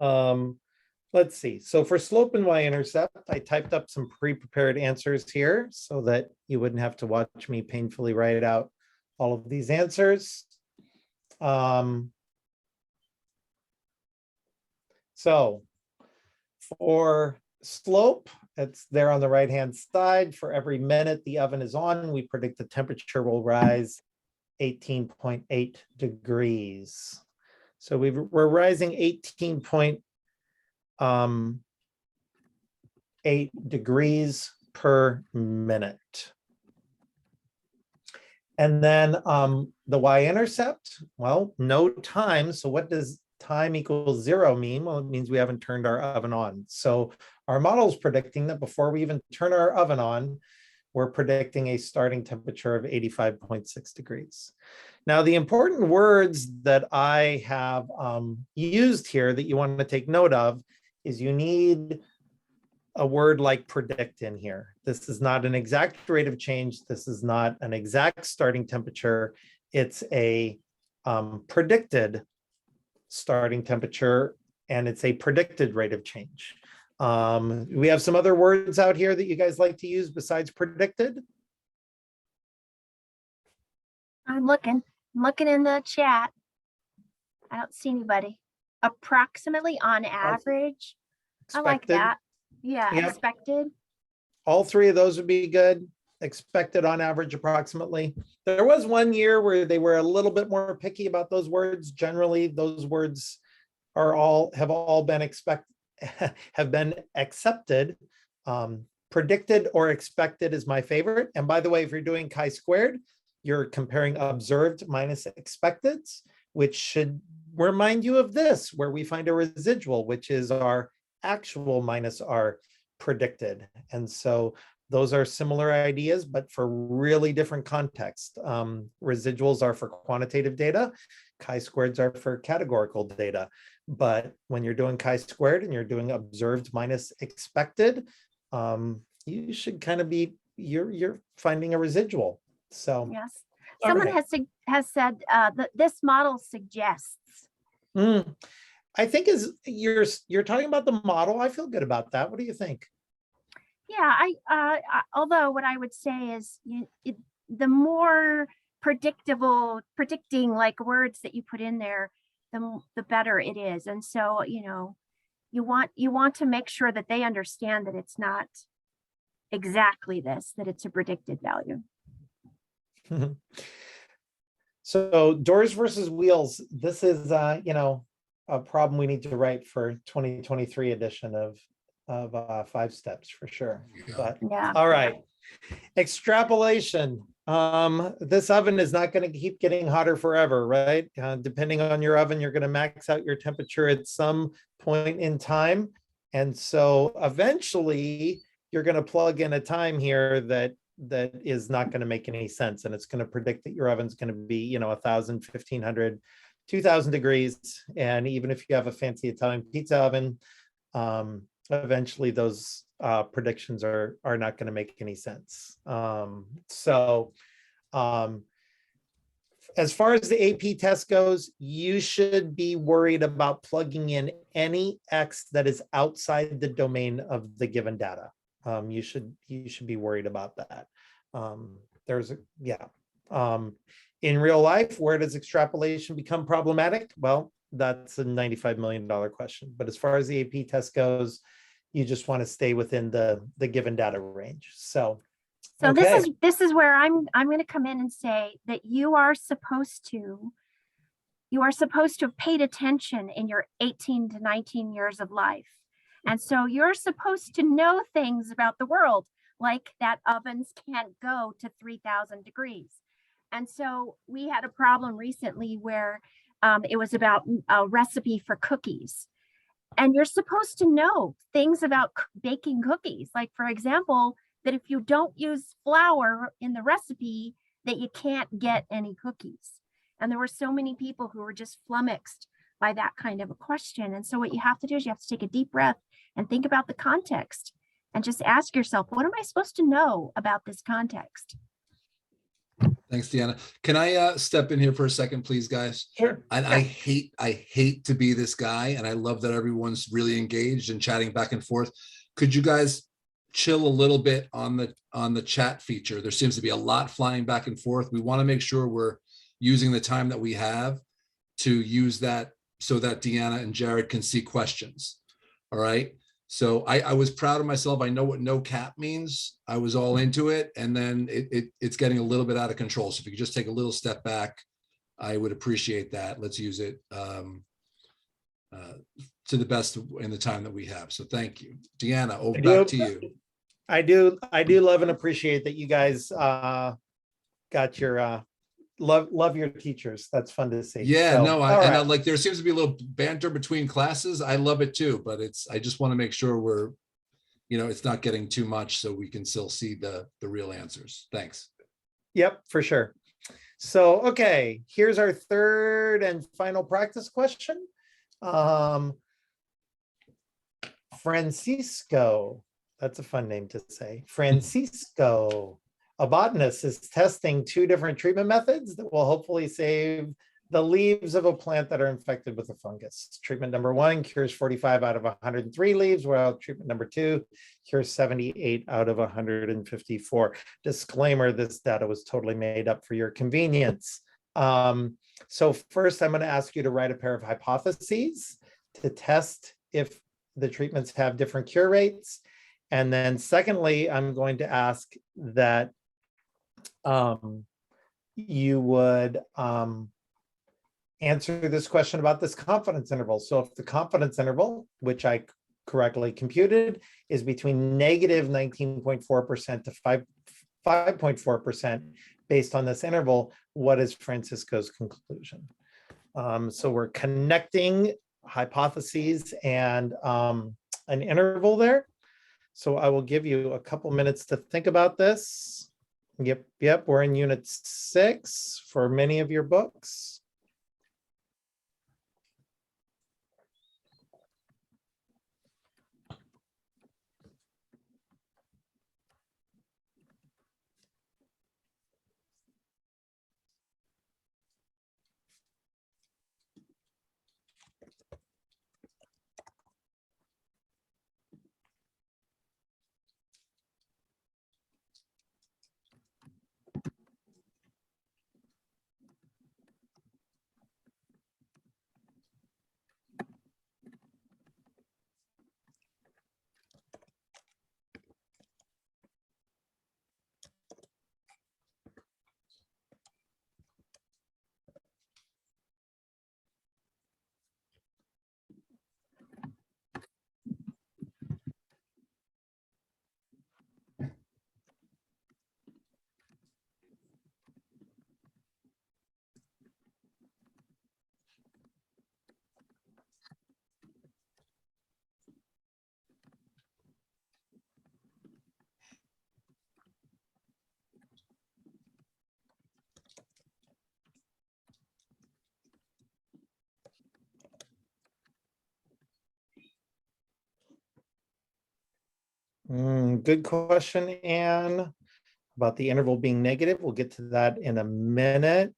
Let's see. So for slope and y-intercept, I typed up some pre-prepared answers here so that you wouldn't have to watch me painfully write out all of these answers. So for slope, it's there on the right-hand side. For every minute the oven is on, we predict the temperature will rise 18.8 degrees. So we're rising 18.8 degrees per minute. And then the y-intercept, well, no time. So what does time equals 0 mean? Well, it means we haven't turned our oven on. So our model is predicting that before we even turn our oven on, we're predicting a starting temperature of 85.6 degrees. Now, the important words that I have used here that you want to take note of is you need a word like predict in here. This is not an exact rate of change. This is not an exact starting temperature. It's a predicted starting temperature, and it's a predicted rate of change. We have some other words out here that you guys like to use besides predicted. I'm looking in the chat. I don't see anybody. Approximately, on average. I like Expected. that. Yeah, Yep. expected. All three of those would be good. Expected, on average, approximately. There was one year where they were a little bit more picky about those words. Generally, those words have all been have been accepted. Predicted or expected is my favorite. And by the way, if you're doing chi-squared, you're comparing observed minus expecteds, which should remind you of this, where we find a residual, which is our actual minus our predicted. And so those are similar ideas, but for really different contexts. Residuals are for quantitative data, chi-squareds are for categorical data. But when you're doing chi-squared and you're doing observed minus expected, you should kind of be, you're finding a residual. So Yes. all Someone right. has said that this model suggests. I think you're talking about the model. I feel good about that. What do you think? Yeah, although what I would say is the more predicting like words that you put in there, the better it is. And so, you want to make sure that they understand that it's not exactly this, that it's a predicted value. So doors versus wheels, this is a problem we need to write for 2023 edition of 5 steps for sure. But Yeah. all right, extrapolation. This oven is not going to keep getting hotter forever, right? Depending on your oven, you're going to max out your temperature at some point in time. And so eventually you're going to plug in a time here that is not going to make any sense. And it's going to predict that your oven's going to be, 1,000, 1,500, 2,000 degrees. And even if you have a fancy Italian pizza oven, eventually those predictions are not going to make any sense. As far as the AP test goes, you should be worried about plugging in any X that is outside the domain of the given data. You should be worried about that. In real life, where does extrapolation become problematic? Well, that's a $95 million question. But as far as the AP test goes, you just want to stay within the given data range. So okay. This is where I'm going to come in and say that you are supposed to have paid attention in your 18 to 19 years of life. And so you're supposed to know things about the world, like that ovens can't go to 3,000 degrees. And so we had a problem recently where it was about a recipe for cookies. And you're supposed to know things about baking cookies. Like, for example, that if you don't use flour in the recipe, that you can't get any cookies. And there were so many people who were just flummoxed by that kind of a question. And so what you have to do is you have to take a deep breath and think about the context and just ask yourself, what am I supposed to know about this context? Thanks, Deanna. Can I step in here for a second, please, guys? Sure. And I hate to be this guy, and I love that everyone's really engaged and chatting back and forth. Could you guys chill a little bit on the chat feature? There seems to be a lot flying back and forth. We want to make sure we're using the time that we have to use that so that Deanna and Jared can see questions. All right. So I was proud of myself. I know what no cap means. I was all into it. And then it's getting a little bit out of control. So if you could just take a little step back, I would appreciate that. Let's use it to the best in the time that we have. So thank you. Deanna, over back to you. I do love and appreciate that you guys got your love your teachers. That's fun to see. Yeah, so, no, right. I like there seems to be a little banter between classes. I love it too, but I just want to make sure we're, it's not getting too much so we can still see the real answers. Thanks. Yep, for sure. So, okay, here's our third and final practice question. Francisco, that's a fun name to say. Francisco, a botanist, is testing 2 different treatment methods that will hopefully save the leaves of a plant that are infected with a fungus. Treatment number 1 cures 45 out of 103 leaves, while treatment number 2 cures 78 out of 154. Disclaimer, this data was totally made up for your convenience. So first, I'm going to ask you to write a pair of hypotheses to test if the treatments have different cure rates. And then secondly, I'm going to ask that you would answer this question about this confidence interval. So if the confidence interval, which I correctly computed, is between negative 19.4% to 5.4% based on this interval, what is Francisco's conclusion? So we're connecting hypotheses and an interval there. So I will give you a couple minutes to think about this. Yep, we're in unit 6 for many of your books. Good question, Anne, about the interval being negative. We'll get to that in a minute.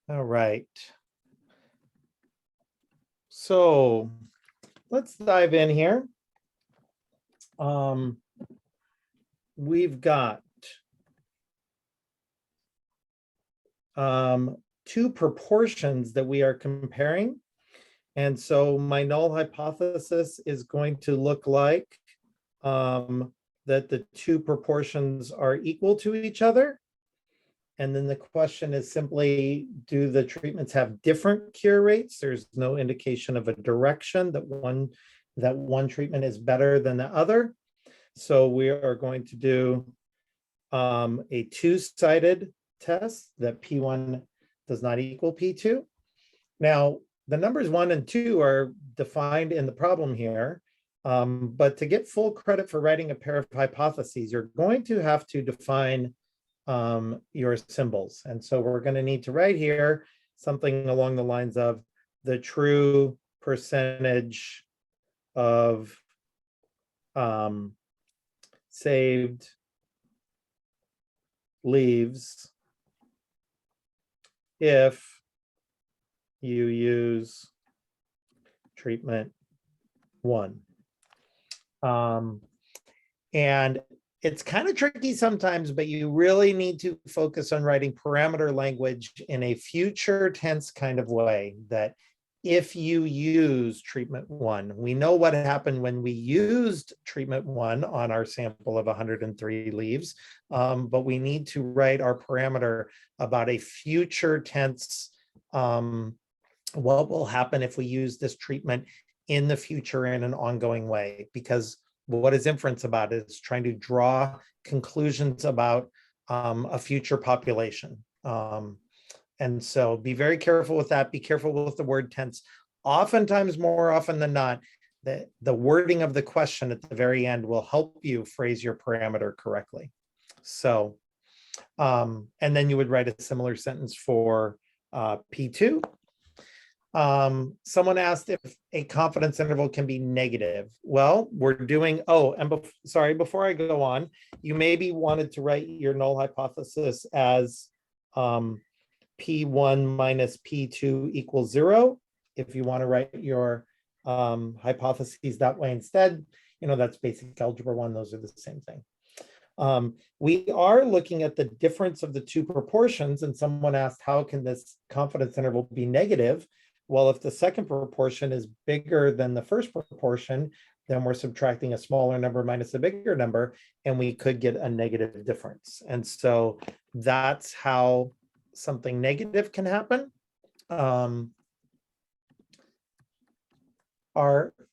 All right. So let's dive in here. We've got 2 proportions that we are comparing. And so my null hypothesis is going to look like that the 2 proportions are equal to each other. And then the question is simply, do the treatments have different cure rates? There's no indication of a direction that one treatment is better than the other. So we are going to do a 2-sided test that P1 does not equal P2. Now, the numbers 1 and 2 are defined in the problem here, but to get full credit for writing a pair of hypotheses, you're going to have to define your symbols. And so we're going to need to write here something along the lines of the true percentage of saved leaves if you use treatment 1. And it's kind of tricky sometimes, but you really need to focus on writing parameter language in a future tense kind of way, that if you use treatment 1, we know what happened when we used treatment 1 on our sample of 103 leaves, but we need to write our parameter about a future tense, what will happen if we use this treatment in the future in an ongoing way, because what is inference about is trying to draw conclusions about a future population. And so be very careful with that. Be careful with the word tense. Oftentimes, more often than not, the wording of the question at the very end will help you phrase your parameter correctly. So, and then you would write a similar sentence for P2. Someone asked if a confidence interval can be negative. Well, we're doing, sorry, before I go on, you maybe wanted to write your null hypothesis as P1 minus P2 equals 0. If you want to write your hypotheses that way instead, that's basic algebra 1. Those are the same thing. We are looking at the difference of the two proportions, and someone asked, how can this confidence interval be negative? Well, if the second proportion is bigger than the first proportion, then we're subtracting a smaller number minus a bigger number, and we could get a negative difference. And so that's how something negative can happen.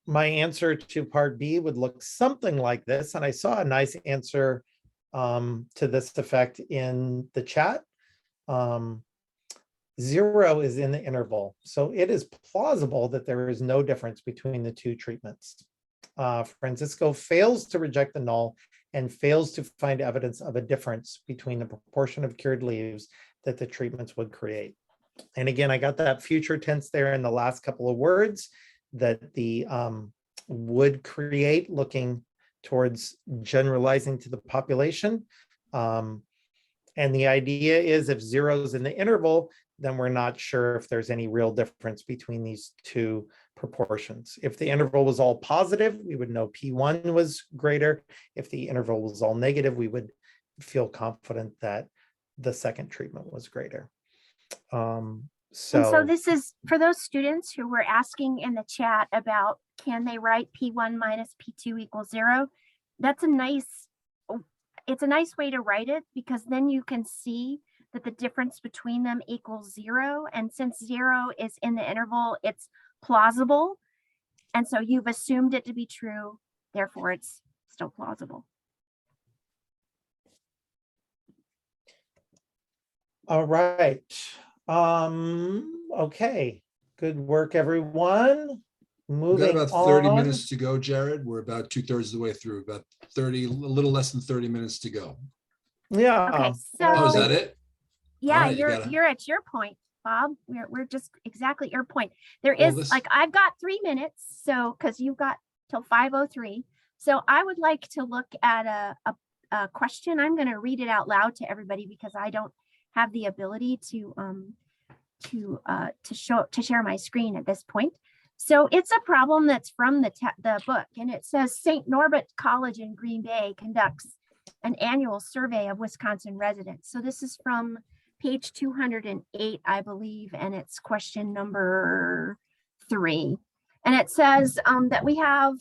My answer to part B would look something like this. And I saw a nice answer to this effect in the chat. 0 is in the interval. So it is plausible that there is no difference between the two treatments. Francisco fails to reject the null and fails to find evidence of a difference between the proportion of cured leaves that the treatments would create. And again, I got that future tense there in the last couple of words, that the would create, looking towards generalizing to the population. And the idea is if 0 is in the interval, then we're not sure if there's any real difference between these two proportions. If the interval was all positive, we would know P1 was greater. If the interval was all negative, we would feel confident that the second treatment was greater. So this is for those students who were asking in the chat about, can they write P1 minus P2 equals 0? That's it's a nice way to write it, because then you can see that the difference between them equals 0. And since 0 is in the interval, it's plausible. And so you've assumed it to be true, therefore it's still plausible. All right. Okay. Good work, everyone. We've got about 30 on. minutes to go, Jared. We're about 2/3 of the way through, about 30, a little less than 30 minutes to go. Yeah. Okay, Oh, is so that it? yeah, All right, you're at your point, Bob. We're just exactly at your point. There Well, is like, I've got 3 minutes, so because you've got till 5:03. So I would like to look at a question. I'm going to read it out loud to everybody because I don't have the ability to share my screen at this point. So it's a problem that's from the book, and it says St. Norbert College in Green Bay conducts an annual survey of Wisconsin residents. So this is from page 208, I believe, and it's question number 3. And it says that we have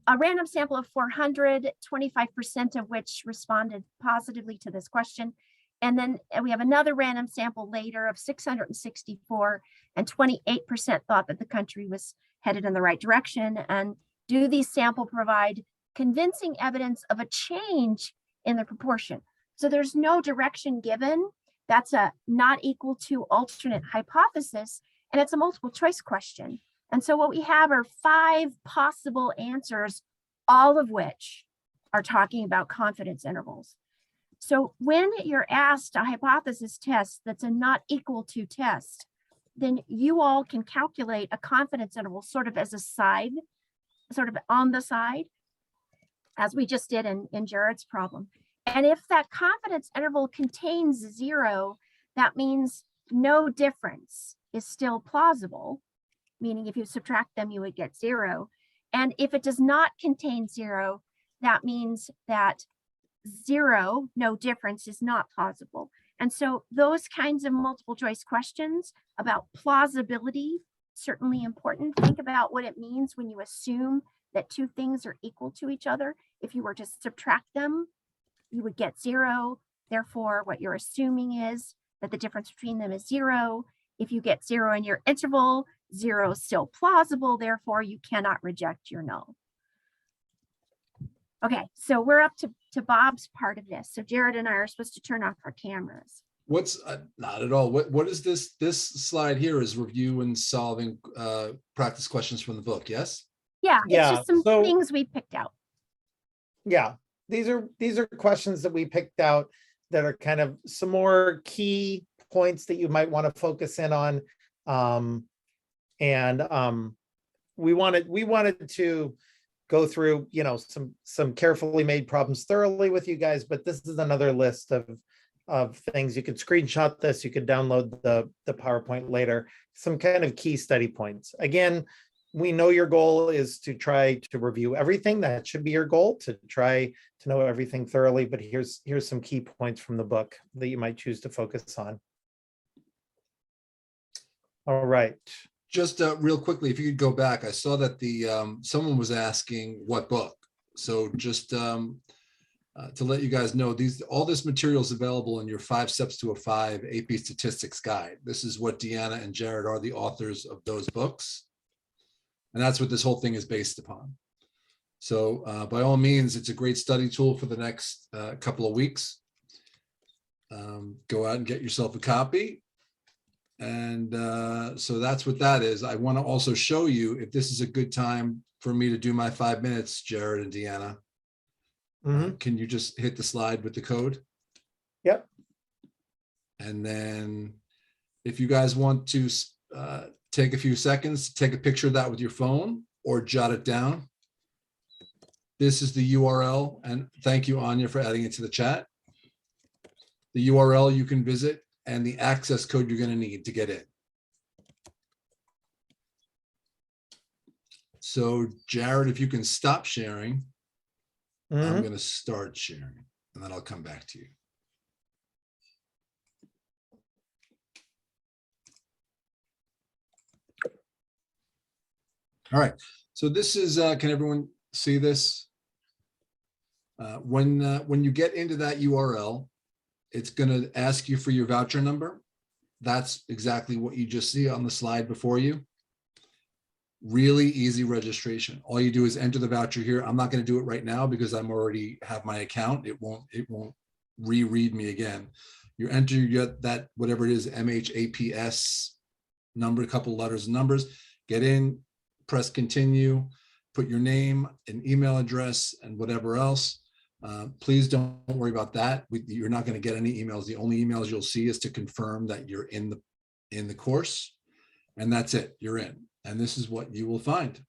a random sample of 400, 25% of which responded positively to this question. And then we have another random sample later of 664, and 28% thought that the country was headed in the right direction. And do these sample provide convincing evidence of a change in the proportion? So there's no direction given. That's a not equal to alternate hypothesis, and it's a multiple choice question. And so what we have are 5 possible answers, all of which are talking about confidence intervals. So when you're asked a hypothesis test that's a not equal to test, then you all can calculate a confidence interval sort of as a side, sort of on the side, as we just did in Jared's problem. And if that confidence interval contains 0, that means no difference is still plausible, meaning if you subtract them, you would get 0. And if it does not contain 0, that means that 0, no difference, is not plausible. And so those kinds of multiple choice questions about plausibility, certainly important. Think about what it means when you assume that 2 things are equal to each other. If you were to subtract them, you would get 0. Therefore, what you're assuming is that the difference between them is 0. If you get 0 in your interval, 0 is still plausible. Therefore, you cannot reject your null. Okay, so we're up to Bob's part of this. So Jared and I are supposed to turn off our cameras. What's not at all. What is this? This slide here is review and solving practice questions from the book. Yes. Yeah, it's Yeah, just some so- things we picked out. Yeah, these are questions that we picked out that are kind of some more key points that you might want to focus in on. We wanted to go through, you know, some carefully made problems thoroughly with you guys, but this is another list of things. You could screenshot this, you could download the PowerPoint later, some kind of key study points. Again, we know your goal is to try to review everything. That should be your goal, to try to know everything thoroughly, but here's some key points from the book that you might choose to focus on. All right. Just real quickly, if you could go back, I saw that the someone was asking what book. So just to let you guys know, all this material is available in your 5 Steps to a 5 AP Statistics Guide. This is what Deanna and Jared are the authors of those books. And that's what this whole thing is based upon. So by all means, it's a great study tool for the next couple of weeks. Go out and get yourself a copy. And so that's what that is. I want to also show you if this is a good time for me to do my 5 minutes, Jared and Deanna. Can you just hit the slide with the code? Yep. And then if you guys want to take a few seconds to take a picture of that with your phone or jot it down. This is the URL, and thank you, Anya, for adding it to the chat. The URL you can visit and the access code you're going to need to get in. So Jared, if you can stop sharing, I'm going to start sharing, and then I'll come back to you. All right, so this is, can everyone see this? When you get into that URL, it's going to ask you for your voucher number. That's exactly what you just see on the slide before you. Really easy registration. All you do is enter the voucher here. I'm not going to do it right now because I'm already have my account. It won't reread me again. You enter, you get that, whatever it is, MHAPS number, a couple letters and numbers, get in, press continue, put your name and email address and whatever else. Please don't worry about that. You're not going to get any emails. The only emails you'll see is to confirm that you're in the course, and that's it. You're in, and this is what you will find.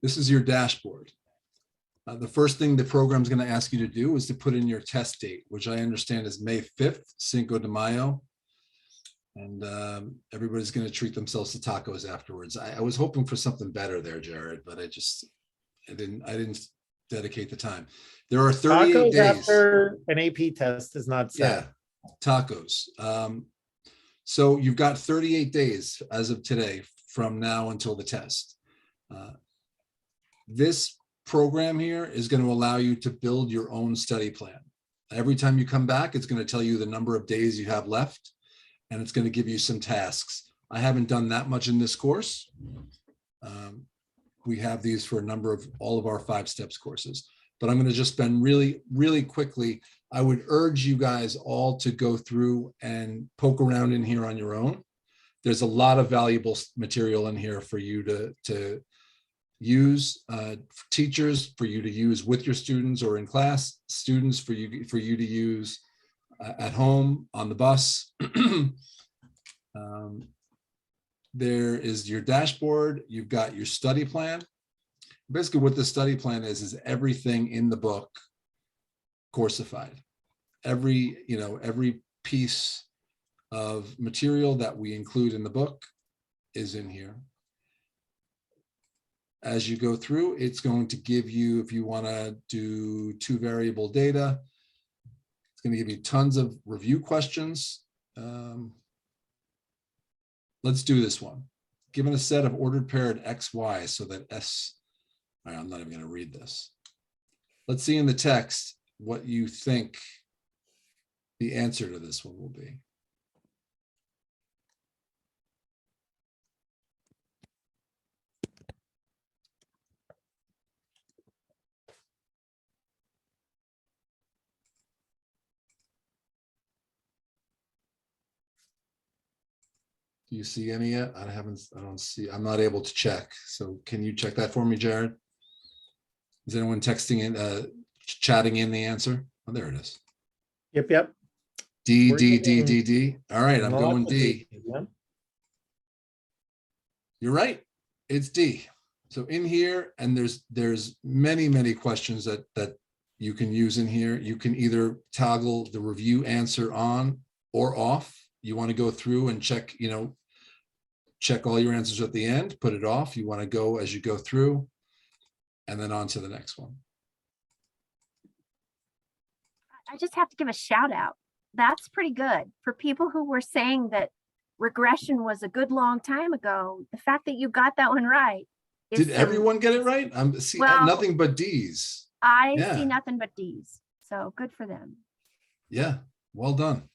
This is your dashboard. The first thing the program is going to ask you to do is to put in your test date, which I understand is May 5th, Cinco de Mayo. And everybody's going to treat themselves to tacos afterwards. I was hoping for something better there, Jared, but I didn't dedicate the time. There are 38 Tacos days. after an AP test is not sad. Yeah, tacos. So you've got 38 days as of today from now until the test. This program here is going to allow you to build your own study plan. Every time you come back, it's going to tell you the number of days you have left, and it's going to give you some tasks. I haven't done that much in this course. We have these for a number of all of our 5 steps courses, but I'm going to just spend really, really quickly. I would urge you guys all to go through and poke around in here on your own. There's a lot of valuable material in here for you to use, teachers, for you to use with your students or in class, students for you to use at home, on the bus. There is your dashboard. You've got your study plan. Basically what the study plan is everything in the book coursified. Every piece of material that we include in the book is in here. As you go through, it's going to give you, if you want to do 2 variable data, it's going to give you tons of review questions. Let's do this one. Given a set of ordered paired X, Y, so that S, all right, I'm not even going to read this. Let's see in the text what you think the answer to this one will be. Do you see any yet? I don't see, I'm not able to check. So can you check that for me, Jared? Is anyone texting in, chatting in the answer? Oh, there it is. Yep. D, We're D, D, getting D, D. All right, I'm Lots going of D. Ds, yep. You're right. It's D. So in here, and there's many questions that you can use in here. You can either toggle the review answer on or off. You want to go through and check, check all your answers at the end, put it off. You want to go as you go through, and then on to the next one. I just have to give a shout out. That's pretty good for people who were saying that regression was a good long time ago. The fact that you got that one right. Did everyone get it right? I'm see Well, nothing but D's. I Yeah. see nothing but D's. So good for them. Yeah, well done.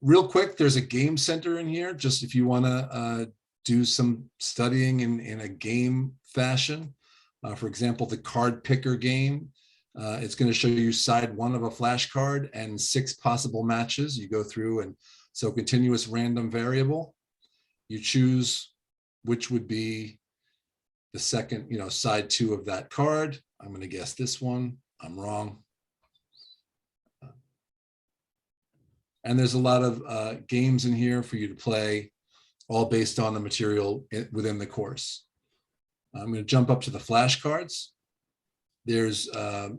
Real quick, there's a game center in here, just if you want to do some studying in a game fashion. For example, the card picker game. It's going to show you side one of a flashcard and 6 possible matches. You go through, and so continuous random variable. You choose which would be the second, side 2 of that card. I'm going to guess this one. I'm wrong. And there's a lot of games in here for you to play, all based on the material within the course. I'm going to jump up to the flashcards. There's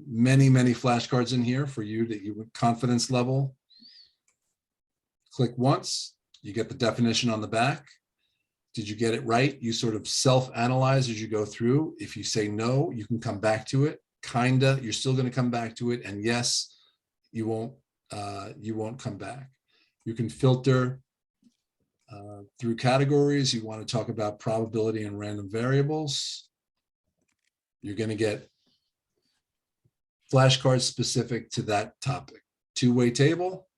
many flashcards in here for you that you confidence level. Click once, you get the definition on the back. Did you get it right? You sort of self-analyze as you go through. If you say no, you can come back to it. Kinda, you're still going to come back to it. And yes, you won't come back. You can filter through categories. You want to talk about probability and random variables. You're going to get flashcards specific to that topic. Two-way table.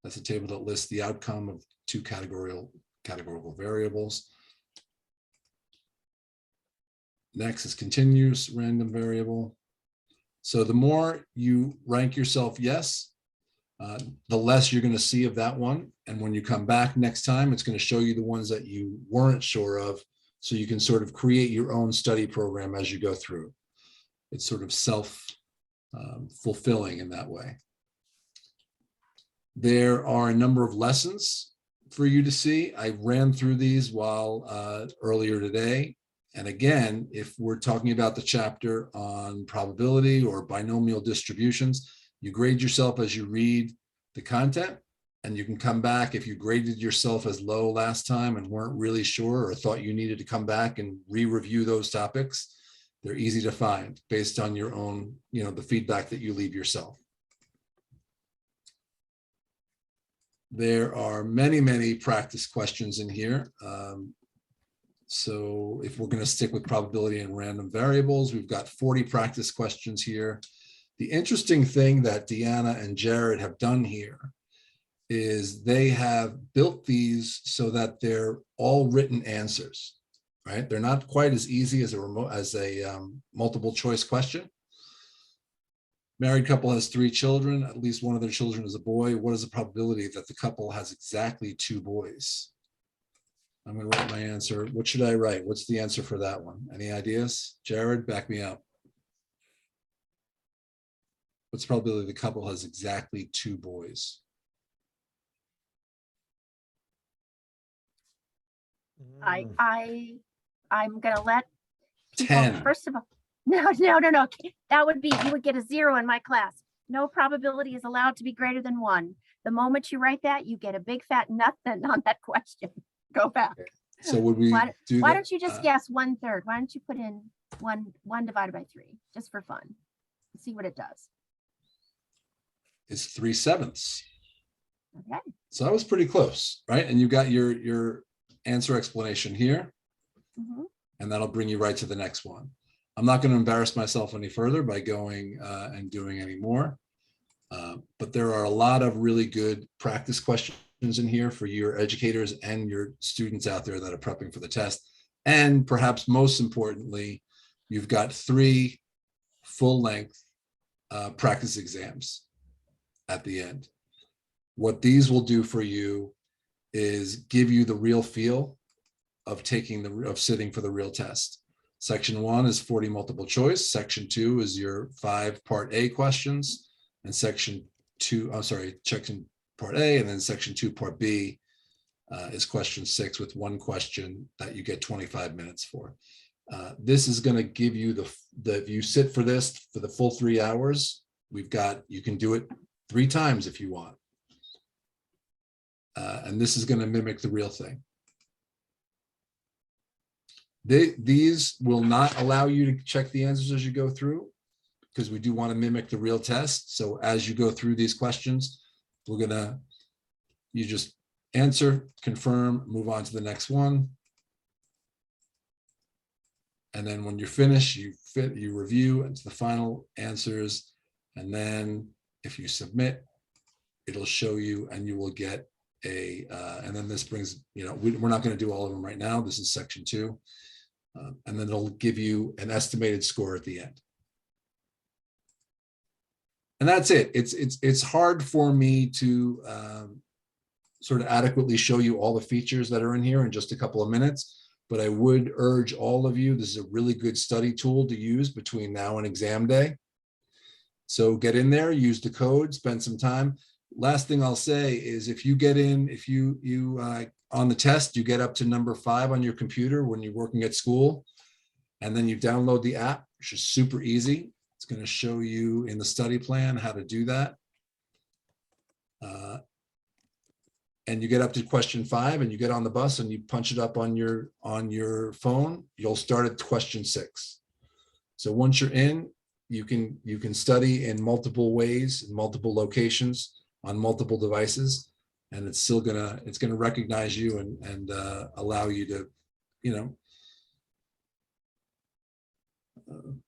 That's a table that lists the outcome of 2 categorical variables. Next is continuous random variable. So the more you rank yourself yes, the less you're going to see of that one. And when you come back next time, it's going to show you the ones that you weren't sure of, so you can sort of create your own study program as you go through. It's sort of self-fulfilling in that way. There are a number of lessons for you to see. I ran through these while earlier today. And again, if we're talking about the chapter on probability or binomial distributions, you grade yourself as you read the content, and you can come back if you graded yourself as low last time and weren't really sure or thought you needed to come back and re-review those topics. They're easy to find based on your own, the feedback that you leave yourself. There are many practice questions in here. So if we're going to stick with probability and random variables, we've got 40 practice questions here. The interesting thing that Deanna and Jared have done here is they have built these so that they're all written answers, right? They're not quite as easy as a multiple choice question. Married couple has 3 children. At least one of their children is a boy. What is the probability that the couple has exactly 2 boys? I'm going to write my answer. What should I write? What's the answer for that one? Any ideas? Jared, back me up. What's the probability the couple has exactly 2 boys? I'm gonna let people, 10. first of all, no. That would be, you would get a 0 in my class. No probability is allowed to be greater than 1. The moment you write that, you get a big fat nothing on that question. Go back. So would we Why do why that? don't you just guess 1/3? Why don't you put in 1 divided by 3, just for fun? See what it does. It's 3/7. Okay. So that was pretty close, right? And you got your answer explanation here, Mhm. and that'll bring you right to the next one. I'm not going to embarrass myself any further by going and doing any more. But there are a lot of really good practice questions in here for your educators and your students out there that are prepping for the test. And perhaps most importantly, you've got 3 full-length practice exams at the end. What these will do for you is give you the real feel of sitting for the real test. Section 1 is 40 multiple choice. Section 2 is your 5 part A questions, and section part A, and then section 2 part B is question 6 with 1 question that you get 25 minutes for. This is going to give you if you sit for this for the full 3 hours, you can do it 3 times if you want. And this is going to mimic the real thing. These will not allow you to check the answers as you go through, because we do want to mimic the real test. So as you go through these questions, you just answer, confirm, move on to the next one. And then when you're finished, you review into the final answers. And then if you submit, it'll show you, and you will get and then this brings, we're not going to do all of them right now. This is section 2. And then it'll give you an estimated score at the end. And that's it. It's hard for me to sort of adequately show you all the features that are in here in just a couple of minutes, but I would urge all of you, this is a really good study tool to use between now and exam day. So get in there, use the code, spend some time. Last thing I'll say is if you get in, if you on the test, you get up to number 5 on your computer when you're working at school, and then you download the app, which is super easy. It's going to show you in the study plan how to do that. And you get up to question 5 and you get on the bus and you punch it up on your phone, you'll start at question 6. So once you're in, you can study in multiple ways, in multiple locations, on multiple devices, and it's gonna recognize you and allow you to,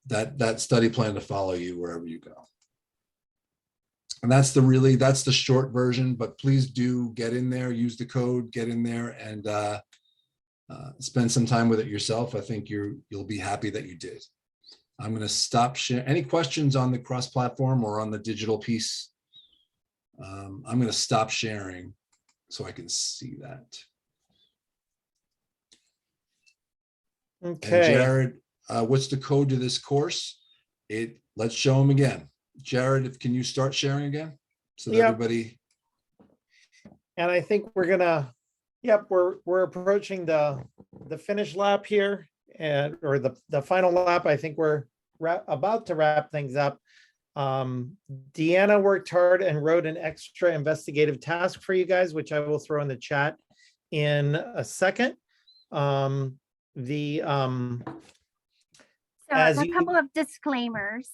that study plan to follow you wherever you go. And that's the short version, but please do get in there, use the code, get in there, and spend some time with it yourself. I think you'll be happy that you did. I'm going to stop sharing. Any questions on the cross-platform or on the digital piece? I'm going to stop sharing so I can see that. Okay. And Jared, what's the code to this course? Let's show them again. Jared, can you start sharing again? So that everybody. And I think we're gonna, we're approaching the finish lap here, or the final lap. I think we're about to wrap things up. Deanna worked hard and wrote an extra investigative task for you guys, which I will throw in the chat in a second. So a couple of disclaimers.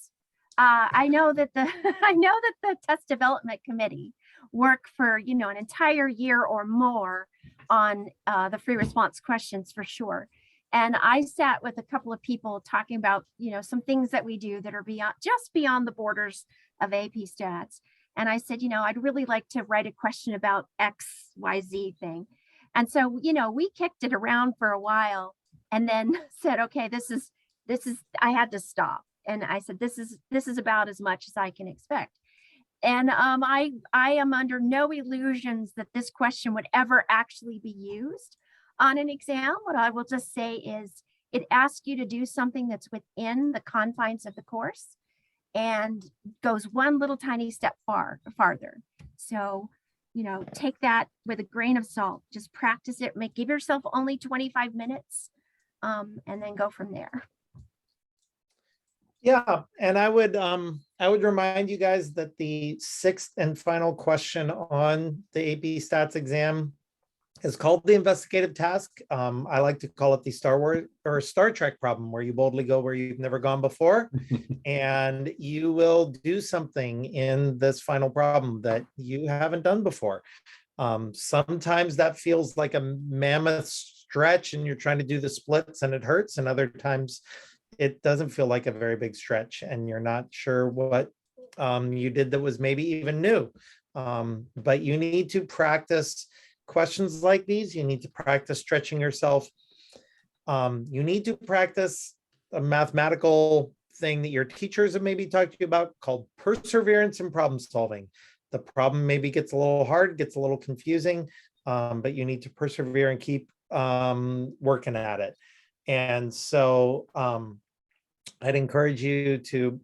I know that the test development committee worked for an entire year or more on the free response questions for sure. And I sat with a couple of people talking about some things that we do that are beyond the borders of AP Stats. And I said, I'd really like to write a question about XYZ thing. And so we kicked it around for a while, and then said, okay, this is I had to stop. And I said, this is about as much as I can expect. And I am under no illusions that this question would ever actually be used on an exam. What I will just say is it asks you to do something that's within the confines of the course and goes one little tiny step farther. So, take that with a grain of salt. Just practice it. Give yourself only 25 minutes and then go from there. Yeah, and I would remind you guys that the 6th and final question on the AP Stats exam is called the investigative task. I like to call it the Star Wars or Star Trek problem, where you boldly go where you've never gone before, and you will do something in this final problem that you haven't done before. Sometimes that feels like a mammoth stretch, and you're trying to do the splits, and it hurts, and other times it doesn't feel like a very big stretch, and you're not sure what you did that was maybe even new. But you need to practice questions like these. You need to practice stretching yourself. You need to practice a mathematical thing that your teachers have maybe talked to you about called perseverance in problem solving. The problem maybe gets a little hard, gets a little confusing, but you need to persevere and keep working at it. And so I'd encourage you to,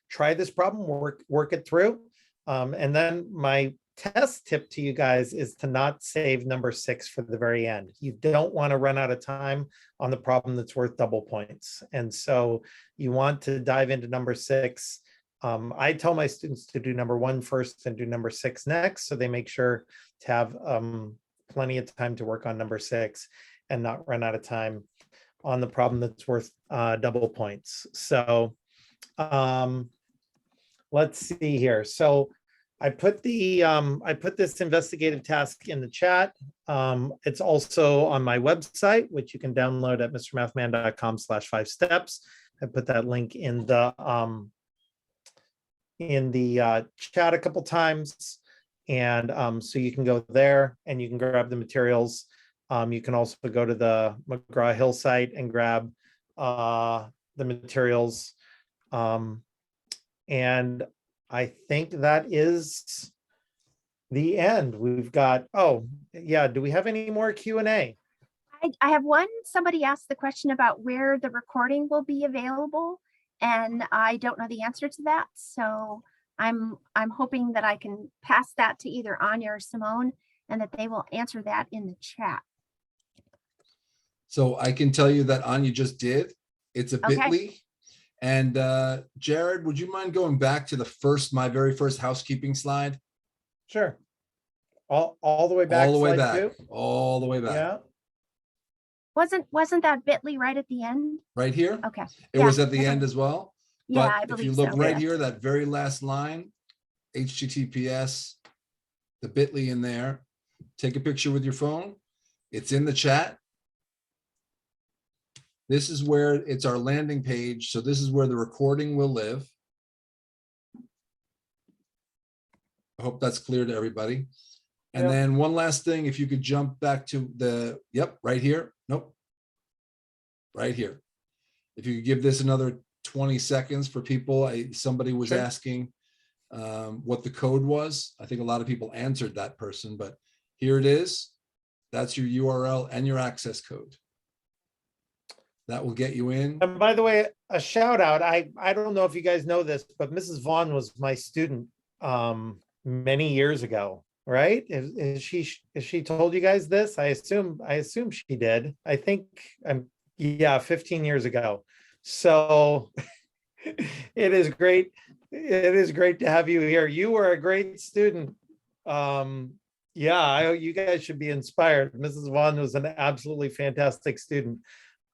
try this problem, work it through. And then my test tip to you guys is to not save number 6 for the very end. You don't want to run out of time on the problem that's worth double points. And so you want to dive into number 6. I tell my students to do number 1 first and do number 6 next. So they make sure to have plenty of time to work on number 6 and not run out of time on the problem that's worth double points. So let's see here. So I put this investigative task in the chat. It's also on my website, which you can download at mrmathman.com/5steps. I put that link in the chat a couple times. And so you can go there and you can grab the materials. You can also go to the McGraw-Hill site and grab the materials. And I think that is the end. We've got, oh, yeah, do we have any more Q&A? I have one. Somebody asked the question about where the recording will be available, and I don't know the answer to that. So I'm hoping that I can pass that to either Anya or Simone, and that they will answer that in the chat. So I can tell you that Anya just did. It's a Okay. bit.ly. And Jared, would you mind going back to my very first housekeeping slide? Sure. All the way back. All the way slide back. 2? All the way back. Yeah. Wasn't that bit.ly right at the end? Right here. Okay. It was at the end as well. Yeah, But I if you believe look so. right here, that very last line, HTTPS, the bit.ly in there, take a picture with your phone. It's in the chat. This is where it's our landing page. So this is where the recording will live. I hope that's clear to everybody. And Yep. then one last thing, if you could jump back to the, yep, right here. Nope. Right here. If you could give this another 20 seconds for people. Somebody was Sure. asking what the code was. I think a lot of people answered that person, but here it is. That's your URL and your access code. That will get you in. And by the way, a shout out. I don't know if you guys know this, but Mrs. Vaughn was my student many years ago, right? Is she told you guys this? I assume she did. I think yeah, 15 years ago. So it is great. It is great to have you here. You were a great student. Yeah, you guys should be inspired. Mrs. Vaughn was an absolutely fantastic student.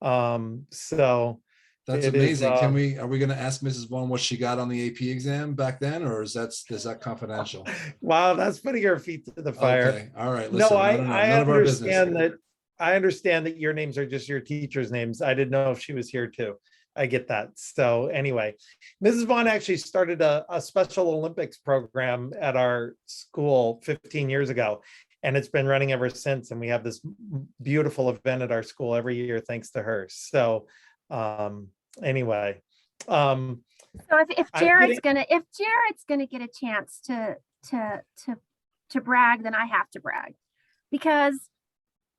So That's it is, amazing. Are we going to ask Mrs. Vaughn what she got on the AP exam back then, or is that confidential? wow, that's putting her feet to the fire. Okay. All right. Listen, No, I none of our business. understand that. I understand that your names are just your teachers' names. I didn't know if she was here too. I get that. So anyway, Mrs. Vaughn actually started a Special Olympics program at our school 15 years ago, and it's been running ever since. And we have this beautiful event at our school every year thanks to her. So anyway. So if Jared's gonna get a chance to brag, then I have to brag, because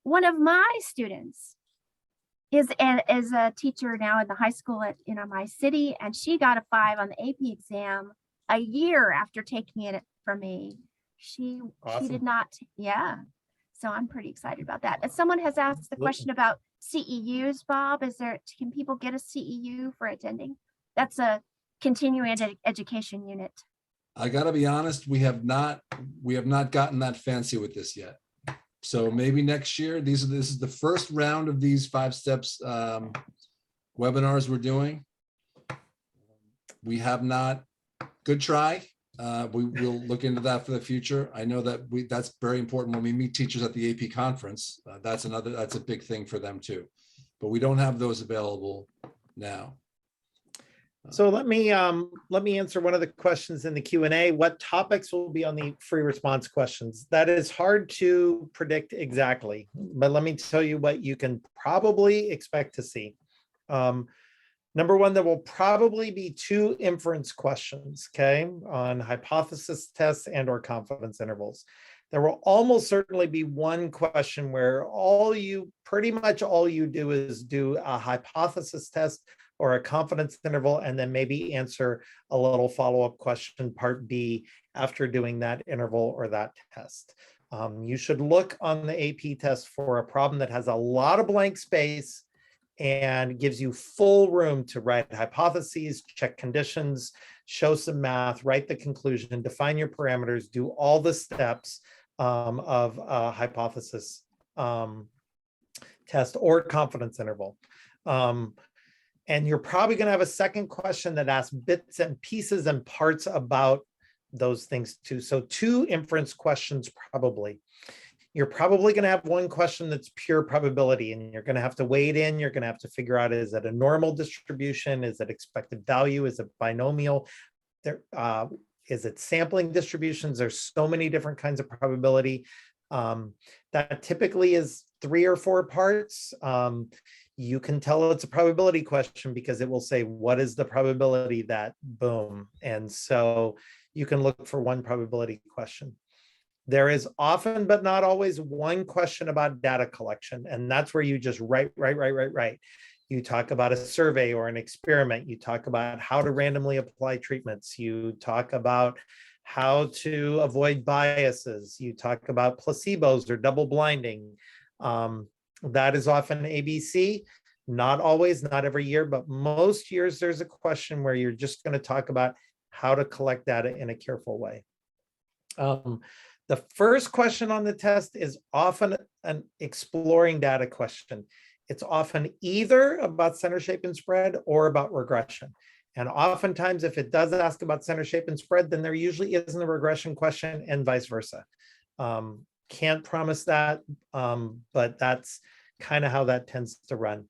one of my students is a teacher now in the high school at my city, and she got a 5 on the AP exam a year after taking it from me. She did not. Yeah. So I'm pretty excited about that. And someone has asked the question about CEUs, Bob. Can people get a CEU for attending? That's a continuing education unit. I gotta be honest, we have not gotten that fancy with this yet. So maybe next year. This is the first round of these 5 steps webinars we're doing. We have not. Good try. We will look into that for the future. I know that that's very important when we meet teachers at the AP conference. That's a big thing for them too. But we don't have those available now. So let me answer one of the questions in the Q&A. What topics will be on the free response questions? That is hard to predict exactly, but let me tell you what you can probably expect to see. Number one, there will probably be 2 inference questions, okay, on hypothesis tests and/or confidence intervals. There will almost certainly be one question where pretty much all you do is do a hypothesis test or a confidence interval, and then maybe answer a little follow-up question, part B, after doing that interval or that test. You should look on the AP test for a problem that has a lot of blank space and gives you full room to write hypotheses, check conditions, show some math, write the conclusion, define your parameters, do all the steps of a hypothesis test or confidence interval. And you're probably going to have a second question that asks bits and pieces and parts about those things too. So 2 inference questions probably. You're probably going to have one question that's pure probability, and you're going to have to weigh it in. You're going to have to figure out, is it a normal distribution? Is it expected value? Is it binomial? Is it sampling distributions? There's so many different kinds of probability. That typically is 3 or 4 parts. You can tell it's a probability question because it will say, what is the probability that boom? And so you can look for one probability question. There is often, but not always, one question about data collection. And that's where you just write. You talk about a survey or an experiment. You talk about how to randomly apply treatments. You talk about how to avoid biases. You talk about placebos or double blinding. That is often ABC. Not always, not every year, but most years there's a question where you're just going to talk about how to collect data in a careful way. The first question on the test is often an exploring data question. It's often either about center shape and spread or about regression. And oftentimes, if it does ask about center shape and spread, then there usually isn't a regression question, and vice versa. Can't promise that, but that's kind of how that tends to run.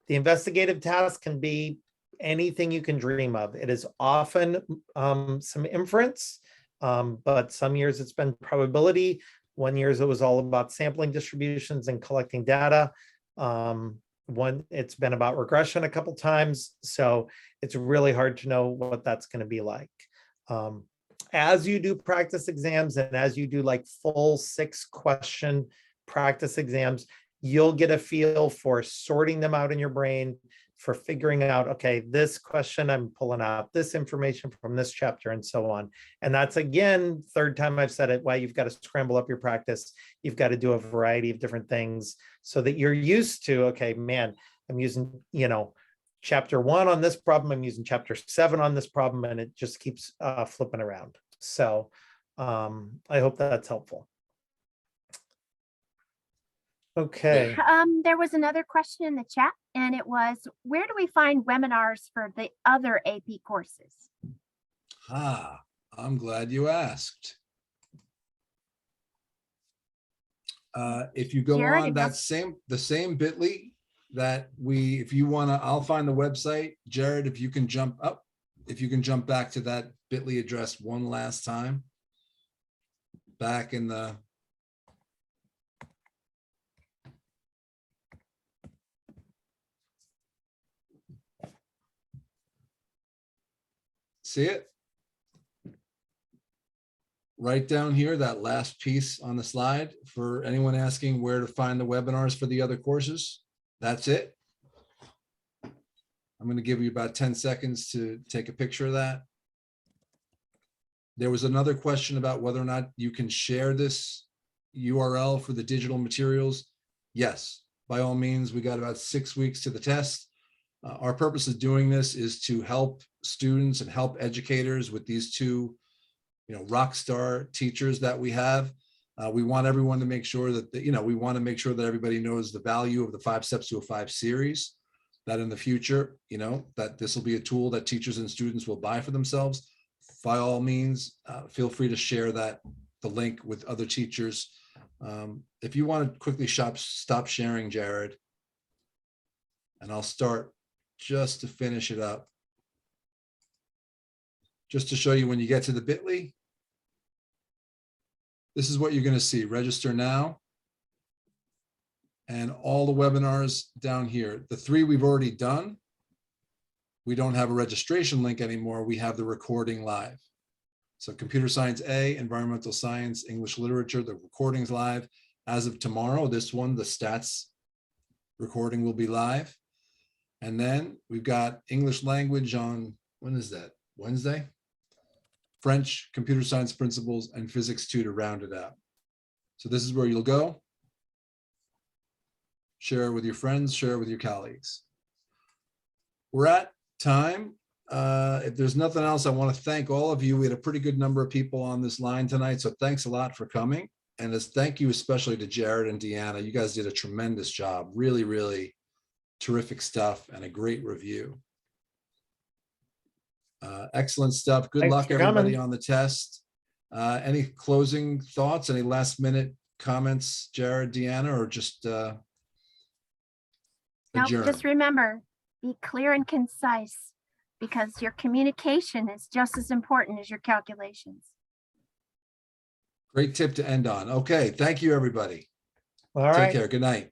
The investigative task can be anything you can dream of. It is often some inference, but some years it's been probability. One year it was all about sampling distributions and collecting data. It's been about regression a couple times, so it's really hard to know what that's going to be like. As you do practice exams and as you do like full 6-question practice exams, you'll get a feel for sorting them out in your brain, for figuring out, okay, this question, I'm pulling out this information from this chapter and so on. And that's, again, 3rd time I've said it, why you've got to scramble up your practice. You've got to do a variety of different things so that you're used to, okay, man, I'm using, chapter 1 on this problem, I'm using chapter 7 on this problem, and it just keeps flipping around. So I hope that's helpful. Okay. There was another question in the chat, and it was, where do we find webinars for the other AP courses? I'm glad you asked. If you go Jared, on that the same bit.ly that if you want to, I'll find the website. Jared, if you can jump back to that bit.ly address one last time, back in the, see it? Right down here, that last piece on the slide, for anyone asking where to find the webinars for the other courses, that's it. I'm going to give you about 10 seconds to take a picture of that. There was another question about whether or not you can share this URL for the digital materials. Yes, by all means. We got about 6 weeks to the test. Our purpose of doing this is to help students and help educators with these 2 rock star teachers that we have. We want everyone to make sure that, we want to make sure that everybody knows the value of the 5 Steps to a 5 series, that in the future, that this will be a tool that teachers and students will buy for themselves. By all means, feel free to share the link with other teachers. If you want to quickly stop sharing, Jared, and I'll start just to finish it up. Just to show you, when you get to the bit.ly, this is what you're going to see. Register now. And all the webinars down here. The 3 we've already done, we don't have a registration link anymore. We have the recording live. So computer science A, environmental science, English literature, the recording's live. As of tomorrow, this one, the stats recording will be live. And then we've got English language on, when is that? Wednesday? French, computer science principles, and physics 2 to round it out. So this is where you'll go. Share it with your friends, share it with your colleagues. We're at time. If there's nothing else, I want to thank all of you. We had a pretty good number of people on this line tonight, so thanks a lot for coming. And thank you especially to Jared and Deanna. You guys did a tremendous job. Really, really terrific stuff and a great review. Excellent stuff. Good Thanks luck, for everybody, coming. on the test. Any closing thoughts, any last minute comments, Jared, Deanna, or just Nope, adjourn? just remember, be clear and concise, because your communication is just as important as your calculations. Great tip to end on. Okay, thank you, everybody. All Take right. care. Good night.